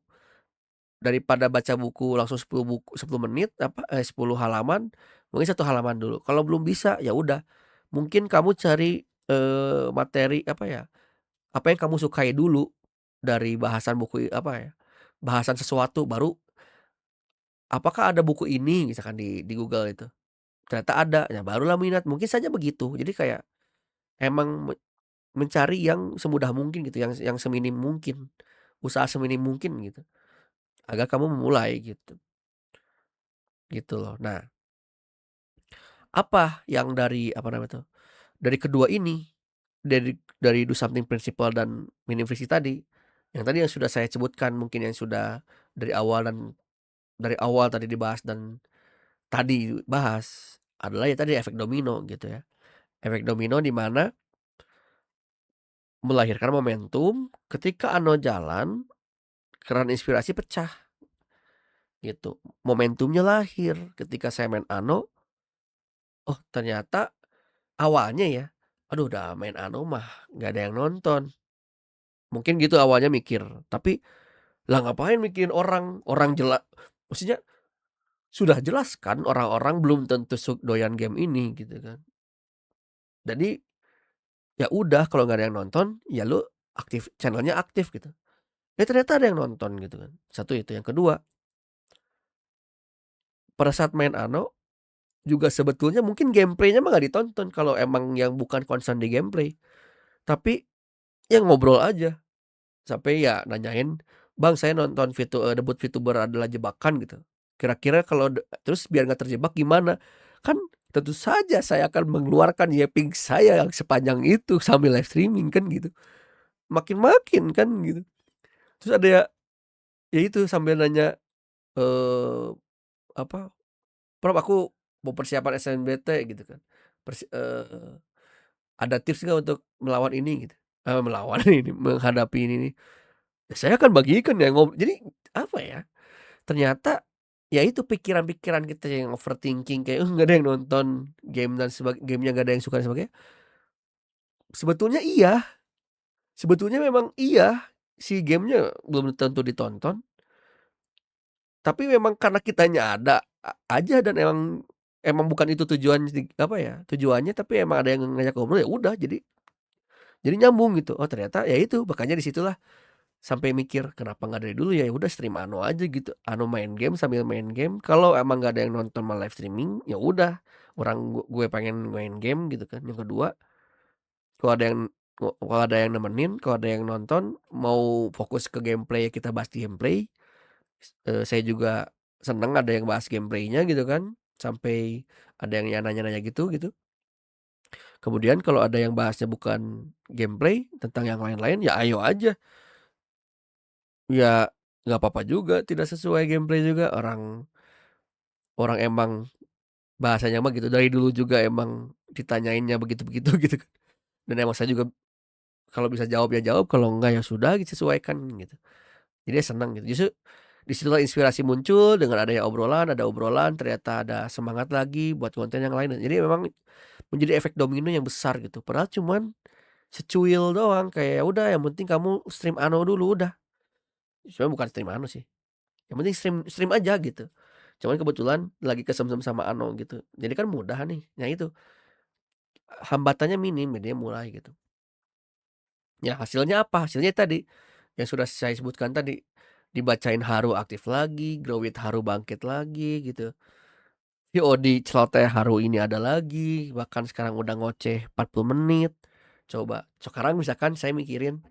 S1: daripada baca buku langsung 10 menit 10 halaman, mungkin 1 halaman dulu. Kalau belum bisa, ya udah mungkin kamu cari, materi apa ya, apa yang kamu sukai dulu dari bahasan buku apa ya, bahasan sesuatu baru, apakah ada buku ini misalkan di Google itu. Ternyata ada, ya barulah minat, mungkin saja begitu. Jadi kayak emang mencari yang semudah mungkin gitu, yang seminim mungkin, usaha seminim mungkin gitu, agar kamu memulai gitu, gitu loh. Nah, apa yang dari apa namanya tuh, dari kedua ini, dari do something principle dan minim friksi tadi, yang sudah saya sebutkan mungkin yang sudah dari awal dan dari awal tadi dibahas dan tadi bahas, adalah ya tadi efek domino gitu ya. Efek domino di mana melahirkan momentum ketika Ano jalan, keran inspirasi pecah, gitu. Momentumnya lahir ketika saya main Ano, oh ternyata awalnya ya, aduh udah main Ano mah nggak ada yang nonton. Mungkin gitu awalnya mikir, tapi lah ngapain mikirin orang, maksudnya sudah jelas kan orang-orang belum tentu doyan game ini gitu kan. Jadi ya udah kalau nggak ada yang nonton, ya lu aktif channel-nya aktif gitu. Ternyata ada yang nonton gitu kan. Satu itu, yang kedua, pada saat main Ano juga sebetulnya mungkin gameplay-nya mah nggak ditonton kalau emang yang bukan concern di gameplay, tapi ya ngobrol aja, sampai ya nanyain, "Bang saya nonton debut VTuber adalah jebakan gitu, kira-kira kalau terus biar nggak terjebak gimana?" Kan tentu saja saya akan mengeluarkan yeping saya yang sepanjang itu sambil live streaming kan gitu, makin-makin kan gitu. Terus ada ya itu sambil nanya, eee, apa, "Prof aku mau persiapan SNMPT," gitu kan, "ada tips nggak untuk melawan ini?" Gitu, melawan ini, menghadapi ini nih. Ya saya akan bagikan ya jadi apa ya, ternyata ya itu pikiran-pikiran kita yang overthinking kayak, nggak ada yang nonton game-nya nggak ada yang suka dan sebagainya, sebetulnya iya, sebetulnya memang iya, si game-nya belum tentu ditonton, tapi memang karena kitanya ada aja dan emang bukan itu tujuan apa ya, tujuannya tapi emang ada yang ngajak ngobrol ya udah jadi nyambung gitu. Oh ternyata ya itu, makanya di situlah sampai mikir, "Kenapa nggak dari dulu ya udah stream Ano aja gitu, Ano main game sambil main game, kalau emang nggak ada yang nonton mah live streaming, ya udah gue pengen main game," gitu kan. Yang kedua, kalau ada yang kalau ada yang nemenin, kalau ada yang nonton, mau fokus ke gameplay, ya kita bahas di gameplay, saya juga seneng ada yang bahas gameplay-nya gitu kan, sampai ada yang ya nanya-nanya gitu. Kemudian kalau ada yang bahasnya bukan gameplay, tentang yang lain-lain, ya ayo aja. Ya, nggak apa-apa juga tidak sesuai gameplay juga, orang orang emang bahasanya mah gitu, dari dulu juga emang ditanyainnya begitu-begitu gitu kan. Dan emang saya juga kalau bisa jawab ya jawab, kalau enggak ya sudah disesuaikan gitu. Jadi ya senang gitu. Justru di situlah inspirasi muncul dengan adanya ada obrolan, ternyata ada semangat lagi buat konten yang lain. Jadi memang menjadi efek domino yang besar gitu. Padahal cuman secuil doang, kayak ya udah yang penting kamu stream Ano dulu udah. Sebenarnya bukan stream Ano sih. yang penting stream stream aja gitu. Cuman kebetulan lagi kesemsem sama Ano gitu, jadi kan mudah nih. Nah itu, hambatannya minim jadinya mulai gitu. Ya hasilnya apa? Hasilnya tadi, yang sudah saya sebutkan tadi, dibacain Haru aktif lagi, Growit Haru bangkit lagi gitu, VOD celoteh Haru ini ada lagi, bahkan sekarang udah ngoceh 40 menit. Coba, sekarang misalkan saya mikirin,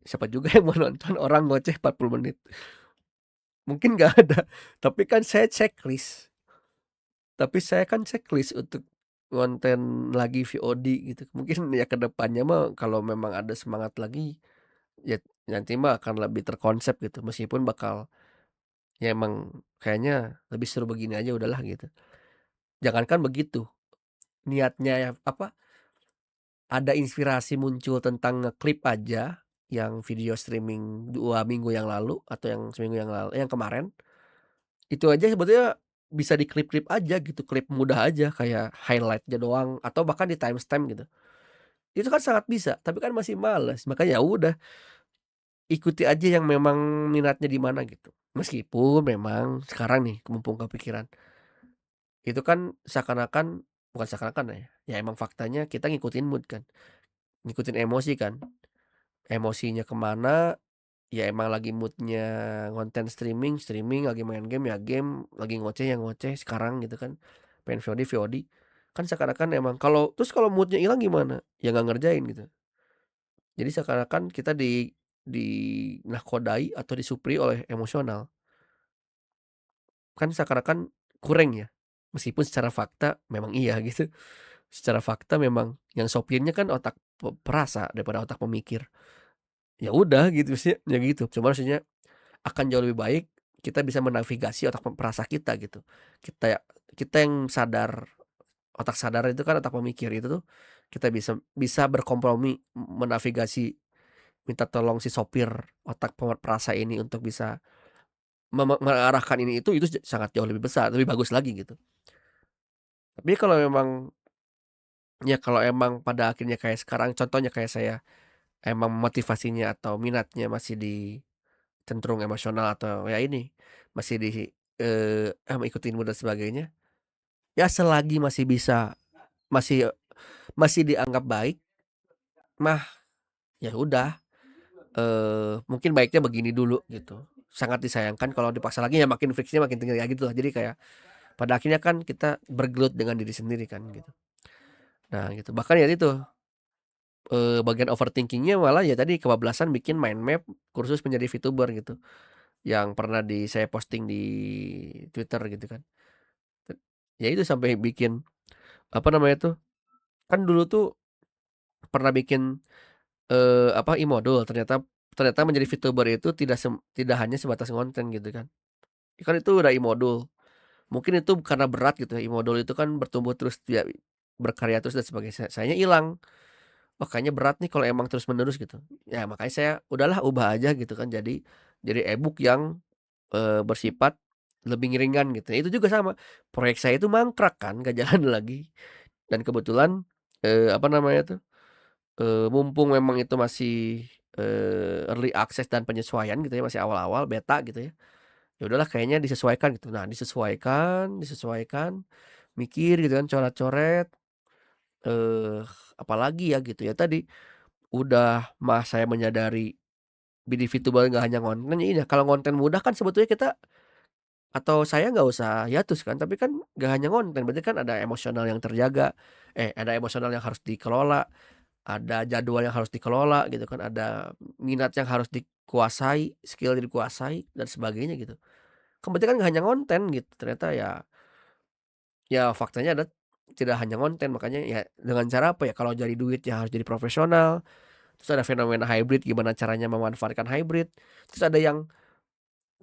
S1: siapa juga yang mau nonton orang ngoceh 40 menit? Mungkin nggak ada, tapi kan saya checklist. Tapi saya kan checklist untuk konten lagi VOD gitu. Mungkin ya ke depannya mah kalau memang ada semangat lagi, ya nanti mah akan lebih terkonsep gitu. Meskipun bakal ya emang kayaknya lebih seru begini aja udahlah gitu. Jangankan begitu, niatnya ya apa, ada inspirasi muncul tentang ngeklip aja yang video streaming 2 minggu yang lalu atau yang seminggu yang lalu yang kemarin, itu aja sebetulnya bisa diklip-klip aja gitu, klip mudah aja kayak highlight-nya doang atau bahkan di timestamp gitu. Itu kan sangat bisa, tapi kan masih males, makanya ya udah ikuti aja yang memang minatnya di mana gitu. Meskipun memang sekarang nih mumpung kepikiran, itu kan seakan-akan bukan seakan-akan ya, ya emang faktanya kita ngikutin mood kan, ngikutin emosi kan. Emosinya kemana ya emang lagi moodnya ngonten streaming, streaming, lagi main game ya game, lagi ngoceh ya ngoceh sekarang gitu kan, pengen VOD, VOD. Kan seakan-akan emang kalau moodnya hilang gimana? Ya nggak ngerjain gitu. Jadi seakan-akan kita dinahkodai atau disupri oleh emosional. Kan seakan-akan kurang ya, meskipun secara fakta memang iya gitu. Secara fakta memang yang sopirnya kan otak perasa daripada otak pemikir. Ya udah gitu sih, ya gitu. Cuma maksudnya akan jauh lebih baik kita bisa menavigasi otak perasa kita gitu. Kita kita yang sadar, otak sadar itu kan otak pemikir itu tuh, kita bisa bisa berkompromi menavigasi, minta tolong si sopir otak perasa ini untuk bisa mengarahkan ini itu sangat jauh lebih besar, lebih bagus lagi gitu. Tapi kalau memang ya kalau emang pada akhirnya kayak sekarang contohnya kayak saya, emang motivasinya atau minatnya masih di cenderung emosional atau ya ini, masih di, ikutin mood dan sebagainya, ya selagi masih bisa, masih masih dianggap baik mah, ya udah, mungkin baiknya begini dulu gitu. Sangat disayangkan kalau dipaksa lagi ya makin friksinya makin tinggi lagi gitu lah. Jadi kayak pada akhirnya kan kita bergelut dengan diri sendiri kan gitu. Nah gitu, bahkan ya itu, bagian overthinking-nya malah ya tadi kebablasan bikin mind map kursus menjadi VTuber gitu, yang pernah saya posting di Twitter gitu kan. Ya itu sampai bikin, apa namanya tuh, kan dulu tuh pernah bikin, e-modul ternyata ternyata menjadi VTuber itu tidak hanya sebatas konten gitu kan. Kan itu udah e-modul, mungkin itu karena berat gitu ya, e-modul itu kan bertumbuh terus ya, berkarya terus dan sebagainya, sayanya hilang. Wah kayaknya berat nih kalau emang terus-menerus gitu. Ya makanya saya udahlah ubah aja gitu kan jadi e-book yang, bersifat lebih ringan gitu. Itu juga sama, proyek saya itu mangkrak kan, nggak jalan lagi dan kebetulan, apa namanya tuh, mumpung memang itu masih, early access dan penyesuaian gitu ya, masih awal-awal beta gitu ya. Ya udahlah kayaknya disesuaikan gitu. Nah disesuaikan disesuaikan, mikir gitu kan, coret-coret, eee, apalagi ya gitu ya tadi, udah mah saya menyadari bini VTuber nggak hanya konten, ya ini kalau konten mudah kan sebetulnya kita atau saya nggak usah hiatus kan, tapi kan nggak hanya konten, berarti kan ada emosional yang terjaga, ada emosional yang harus dikelola, ada jadwal yang harus dikelola gitu kan, ada minat yang harus dikuasai, skill yang dikuasai dan sebagainya gitu. Kan berarti kan nggak hanya konten gitu, ternyata ya faktanya tidak hanya konten, makanya ya dengan cara apa ya, kalau jadi duit ya harus jadi profesional, terus ada fenomena hybrid, gimana caranya memanfaatkan hybrid, terus ada yang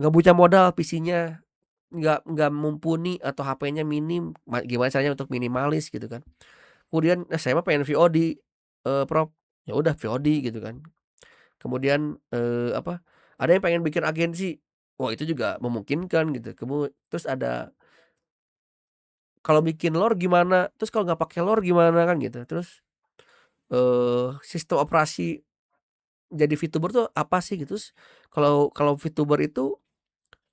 S1: nggak punya modal, PC-nya nggak mumpuni atau HP-nya minim, gimana caranya untuk minimalis gitu kan. Kemudian, saya mah pengen VOD, Prof, ya udah VOD gitu kan. Kemudian, apa, ada yang pengen bikin agensi, wah itu juga memungkinkan gitu. Terus ada, kalau bikin lore gimana, terus kalau nggak pakai lore gimana kan gitu. Terus, sistem operasi jadi VTuber tuh apa sih gitu, terus kalau VTuber itu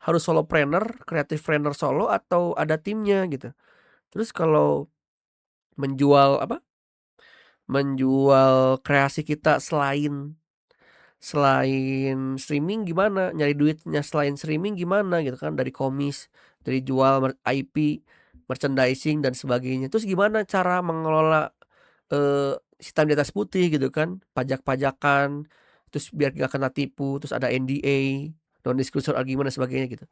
S1: harus solopreneur, creative planner solo atau ada timnya gitu. Terus kalau menjual apa, menjual kreasi kita selain selain streaming gimana, nyari duitnya selain streaming gimana gitu kan, dari komis, dari jual IP, merchandising dan sebagainya. Terus gimana cara mengelola, hitam di atas putih gitu kan, pajak-pajakan, terus biar nggak kena tipu, terus ada NDA, non disclosure agreement dan sebagainya gitu.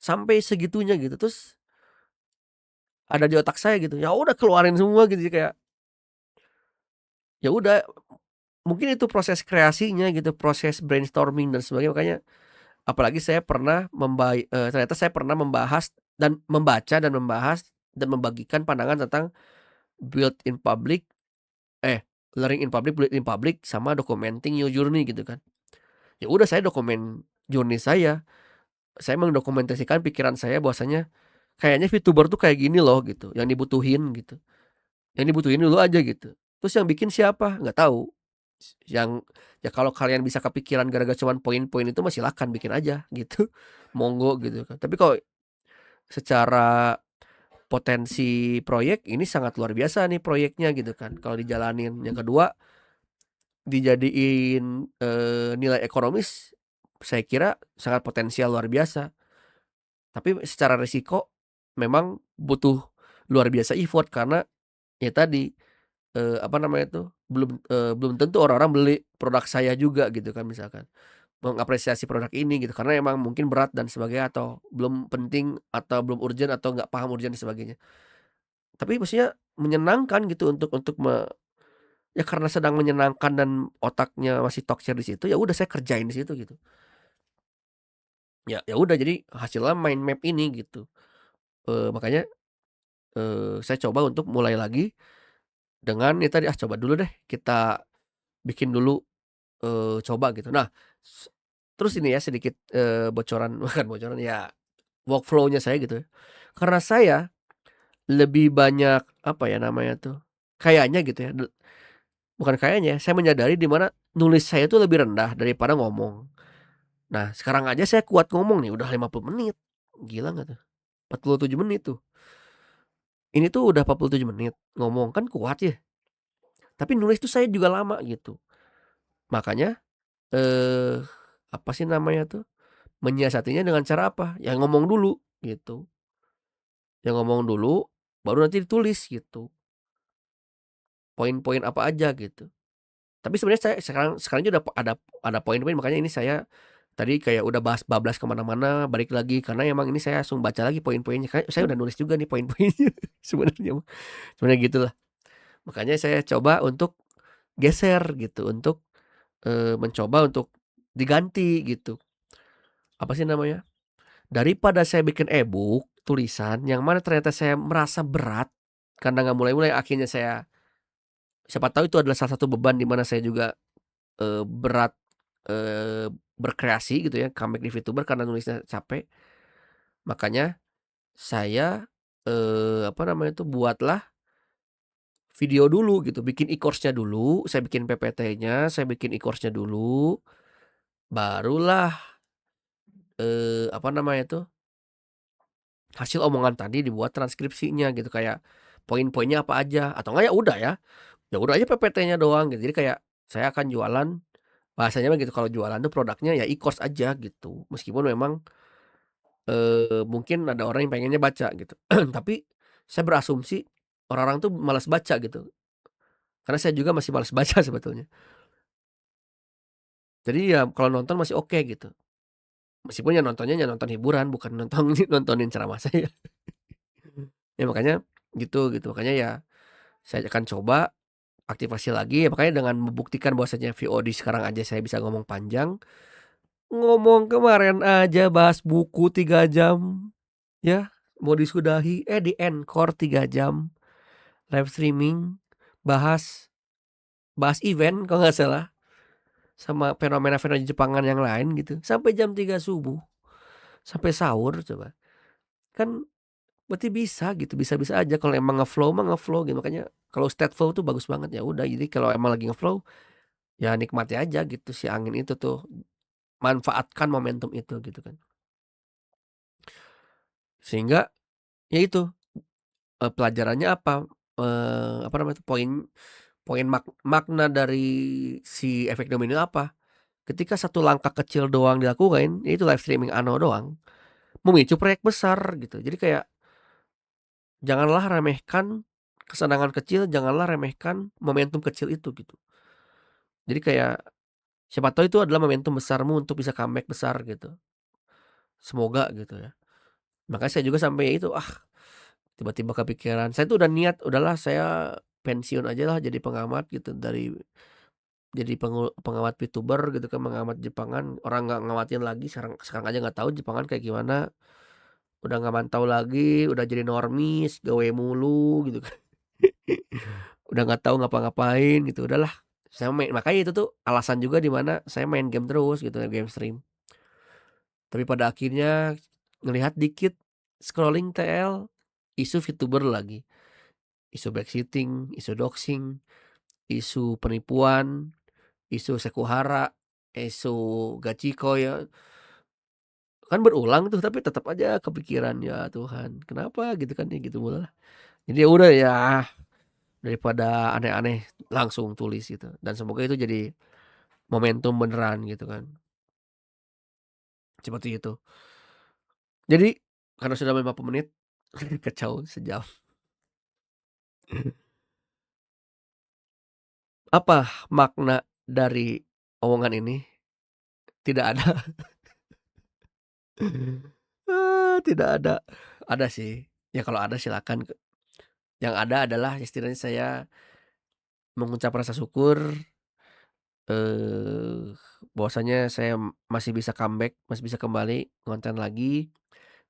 S1: Sampai segitunya gitu, terus ada di otak saya gitu, ya udah keluarin semua gitu, kayak ya udah mungkin itu proses kreasinya gitu, proses brainstorming dan sebagainya. Makanya apalagi saya pernah ternyata saya pernah membahas dan membaca dan membahas dan membagikan pandangan tentang build in public learning in public, build in public, sama documenting your journey gitu kan. Ya udah saya dokumen journey saya mendokumentasikan pikiran saya bahwasanya kayaknya VTuber tuh kayak gini loh gitu, yang dibutuhin gitu. Yang dibutuhin dulu aja gitu. Terus yang bikin siapa? Nggak tahu. Yang ya kalau kalian bisa kepikiran gara-gara cuman poin-poin itu mah silakan bikin aja gitu. Monggo gitu kan. Tapi kalau secara potensi proyek ini sangat luar biasa nih proyeknya gitu kan kalau dijalanin. Yang kedua, dijadiin, nilai ekonomis saya kira sangat potensial luar biasa. Tapi secara risiko memang butuh luar biasa effort karena ya tadi, apa namanya tuh, belum tentu orang-orang beli produk saya juga gitu kan misalkan. Mengapresiasi produk ini gitu karena emang mungkin berat dan sebagainya atau belum penting atau belum urgent atau nggak paham urgent dan sebagainya. Tapi maksudnya menyenangkan gitu untuk ya karena sedang menyenangkan dan otaknya masih talk di situ, ya udah saya kerjain di situ gitu. Ya udah jadi hasilnya mind map ini gitu. Makanya, saya coba untuk mulai lagi dengan ya tadi, coba dulu deh kita bikin dulu, coba gitu. Nah, s terus ini ya sedikit, bocoran bukan bocoran ya, workflow-nya saya gitu ya. Karena saya lebih banyak apa ya namanya tuh, kayaknya gitu ya, bukan kayaknya ya, saya menyadari di mana nulis saya tuh lebih rendah daripada ngomong. Nah, sekarang aja saya kuat ngomong nih udah 50 menit, gila nggak tuh? 47 menit tuh. Ini tuh udah 47 menit ngomong, kan kuat ya, tapi nulis tuh saya juga lama gitu. Makanya, eee, apa sih namanya tuh, menyiasatinya dengan cara apa, ya ngomong dulu gitu, ya ngomong dulu baru nanti ditulis gitu, poin-poin apa aja gitu. Tapi sebenarnya saya sekarang juga ada poin-poin makanya ini saya tadi kayak udah bahas bablas ke mana-mana, balik lagi karena emang ini saya langsung baca lagi poin-poinnya, kayak saya udah nulis juga nih poin-poinnya sebenarnya mah, sebenarnya gitulah. Makanya saya coba untuk geser gitu, untuk, mencoba untuk diganti gitu, apa sih namanya, daripada saya bikin e-book tulisan yang mana ternyata saya merasa berat karena nggak mulai-mulai akhirnya saya siapa tahu itu adalah salah satu beban di mana saya juga, berat, berkreasi gitu ya, comeback di VTuber karena nulisnya capek. Makanya saya, apa namanya itu, buatlah video dulu gitu, bikin e-course-nya dulu, saya bikin PPT-nya, saya bikin e-course-nya dulu, barulah, apa namanya itu, hasil omongan tadi dibuat transkripsinya gitu, kayak poin-poinnya apa aja, atau enggak ya udah aja PPT-nya doang gitu. Jadi kayak saya akan jualan, bahasanya mah gitu, kalau jualan tuh produknya ya e-course aja gitu. Meskipun memang, mungkin ada orang yang pengennya baca gitu. Tapi saya berasumsi orang-orang tuh malas baca gitu, karena saya juga masih malas baca sebetulnya. Jadi ya kalau nonton masih oke gitu, meskipun ya nontonnya ya nonton hiburan bukan nontonin ceramah saya. Ya makanya gitu, makanya ya saya akan coba aktivasi lagi, ya makanya dengan membuktikan bahwasanya VOD sekarang aja saya bisa ngomong panjang, ngomong kemarin aja bahas buku 3 jam, ya, mau disudahi, di-encore 3 jam, live streaming, bahas bahas event kalau nggak salah, sama fenomena-fenomena Jepangan yang lain gitu, sampai jam 3 subuh, sampai sahur coba. Kan berarti bisa gitu, bisa-bisa aja kalau emang ngeflow mah ngeflow gitu, makanya kalau stateful tuh bagus banget, ya udah jadi kalau emang lagi ngeflow, ya nikmati aja gitu si angin itu tuh, manfaatkan momentum itu gitu kan. Sehingga ya itu, pelajarannya apa, apa namanya tuh, poin poin makna dari si efek domino apa, ketika satu langkah kecil doang dilakukan, yaitu live streaming Ano doang, memicu proyek besar gitu. Jadi kayak janganlah remehkan kesenangan kecil, janganlah remehkan momentum kecil itu gitu. Jadi kayak siapa tahu itu adalah momentum besarmu untuk bisa comeback besar gitu. Semoga gitu ya. Makanya saya juga sampai itu, tiba-tiba kepikiran. Saya tuh udah niat, udahlah saya pensiun aja lah jadi pengamat gitu, dari jadi pengamat VTuber gitu kan, mengamat Jepangan. Orang nggak ngamatin lagi, sekarang sekarang aja nggak tahu Jepangan kayak gimana. Udah nggak mantau lagi, udah jadi normis, gawe mulu gitu kan. Udah nggak tahu ngapa-ngapain gitu, udahlah. Makanya itu tuh alasan juga di mana saya main game terus gitu, game stream. Tapi pada akhirnya ngelihat dikit, scrolling TL, isu VTuber lagi. Isu backseating, isu doxing, isu penipuan, isu sekuhara, isu gachiko ya. Kan berulang tuh tapi tetap aja kepikiran, ya Tuhan kenapa gitu kan ya gitu mulu lah. Jadi ya udah ya, daripada aneh-aneh langsung tulis gitu, dan semoga itu jadi momentum beneran gitu kan, seperti itu. Jadi karena sudah 50 menit, kacau sejam. Apa makna dari omongan ini? Tidak ada. Tidak ada. Ada sih, ya kalau ada silakan, yang ada adalah istilahnya saya mengucap rasa syukur, eee, bahwasanya saya masih bisa comeback, masih bisa kembali ngonten lagi,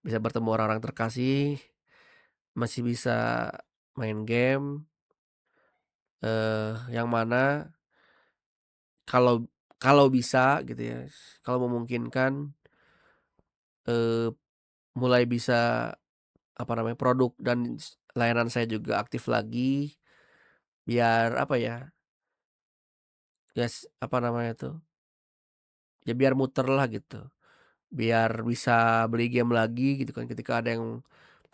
S1: bisa bertemu orang-orang terkasih, masih bisa main game, yang mana kalau kalau bisa gitu ya, kalau memungkinkan, eee, mulai bisa, apa namanya, produk dan layanan saya juga aktif lagi, biar apa ya, apa namanya tuh, ya biar muter lah gitu, biar bisa beli game lagi gitu kan ketika ada yang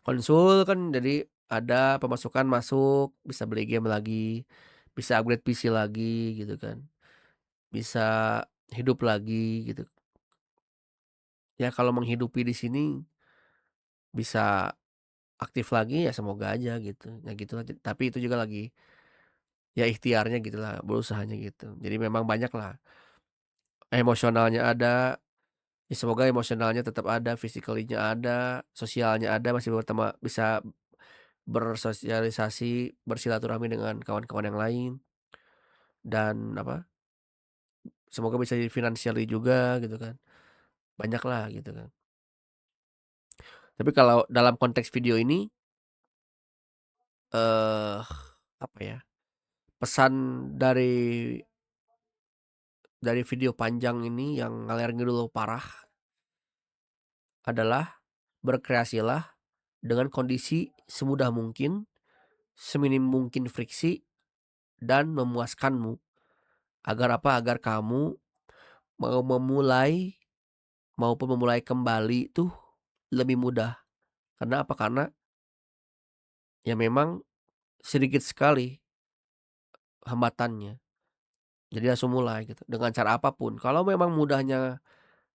S1: konsul kan, jadi ada pemasukan masuk, bisa beli game lagi, bisa upgrade PC lagi gitu kan, bisa hidup lagi gitu. Ya kalau menghidupi di sini bisa aktif lagi ya semoga aja gitu, ya gitulah. Tapi itu juga lagi ya ikhtiarnya gitulah, berusahanya gitu. Jadi memang banyaklah, emosionalnya ada, ya semoga emosionalnya tetap ada, physically-nya ada, sosialnya ada, masih bisa bersosialisasi, bersilaturahmi dengan kawan-kawan yang lain, dan apa, semoga bisa financially juga gitu kan, banyaklah gitu kan. Tapi kalau dalam konteks video ini, eee, apa ya, pesan dari video panjang ini yang ngalor ngidul parah adalah berkreasilah dengan kondisi semudah mungkin, seminim mungkin friksi, dan memuaskanmu. Agar apa, agar kamu mau memulai maupun memulai kembali tuh lebih mudah. Karena apa? Karena ya memang sedikit sekali hambatannya. Jadi langsung mulai gitu, dengan cara apapun. Kalau memang mudahnya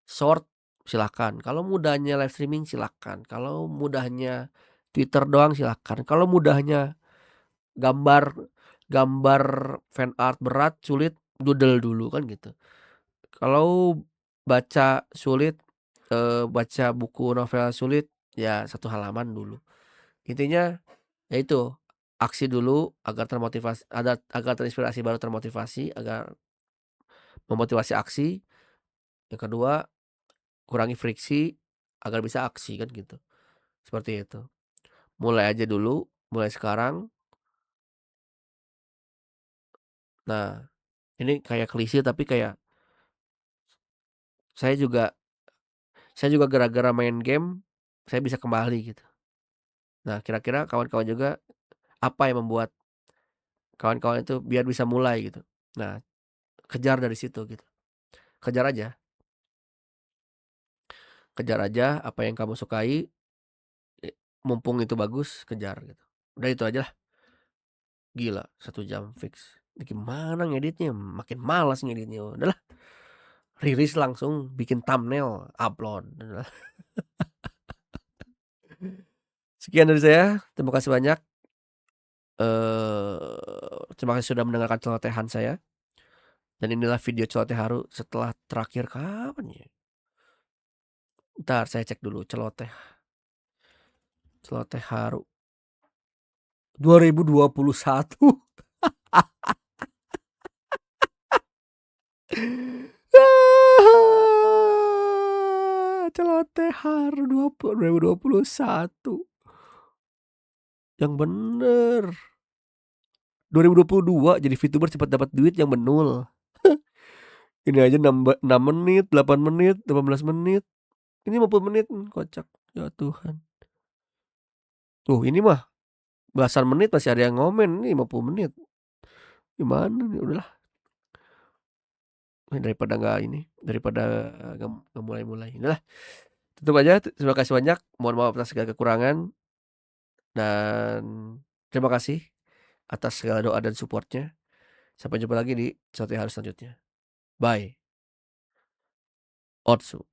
S1: short, silakan. Kalau mudahnya live streaming, silakan. Kalau mudahnya Twitter doang, silakan. Kalau mudahnya gambar gambar fan art berat, sulit, doodle dulu kan gitu. Kalau baca sulit, baca buku novel sulit, ya satu halaman dulu. Intinya ya itu, aksi dulu agar agar terinspirasi baru termotivasi, agar memotivasi aksi. Yang kedua, kurangi friksi agar bisa aksi kan gitu, seperti itu. Mulai aja dulu, mulai sekarang. Nah, ini kayak klise tapi kayak saya juga saya juga gara-gara main game, saya bisa kembali gitu. Nah, kira-kira kawan-kawan juga, apa yang membuat kawan-kawan itu biar bisa mulai gitu. Nah, kejar dari situ gitu. Kejar aja kejar aja apa yang kamu sukai, mumpung itu bagus, kejar gitu. Udah itu ajalah, gila 1 jam fix. Ini gimana ngeditnya, makin malas ngeditnya, udahlah rilis langsung, bikin thumbnail, upload, udah. Sekian dari saya, terima kasih banyak, terima kasih sudah mendengarkan celotehan saya, dan inilah video celoteh haru setelah terakhir kapan ya? Entar saya cek dulu celoteh haru 2021. Celoteh haru 2021. Yang bener. 2022 jadi VTuber cepat dapat duit yang benul. Ini aja 6 menit, 8 menit, 18 menit. Ini 50 menit, kocak. Ya Tuhan. Tuh, ini mah belasan menit masih ada yang ngomen, ini 50 menit. Gimana nih, udahlah. Daripada nggak mulai-mulai. Udahlah, tutup aja. Terima kasih banyak. Mohon maaf atas segala kekurangan dan terima kasih atas segala doa dan support-nya. Sampai jumpa lagi di Celoteh Haru selanjutnya. Bye. Otsu.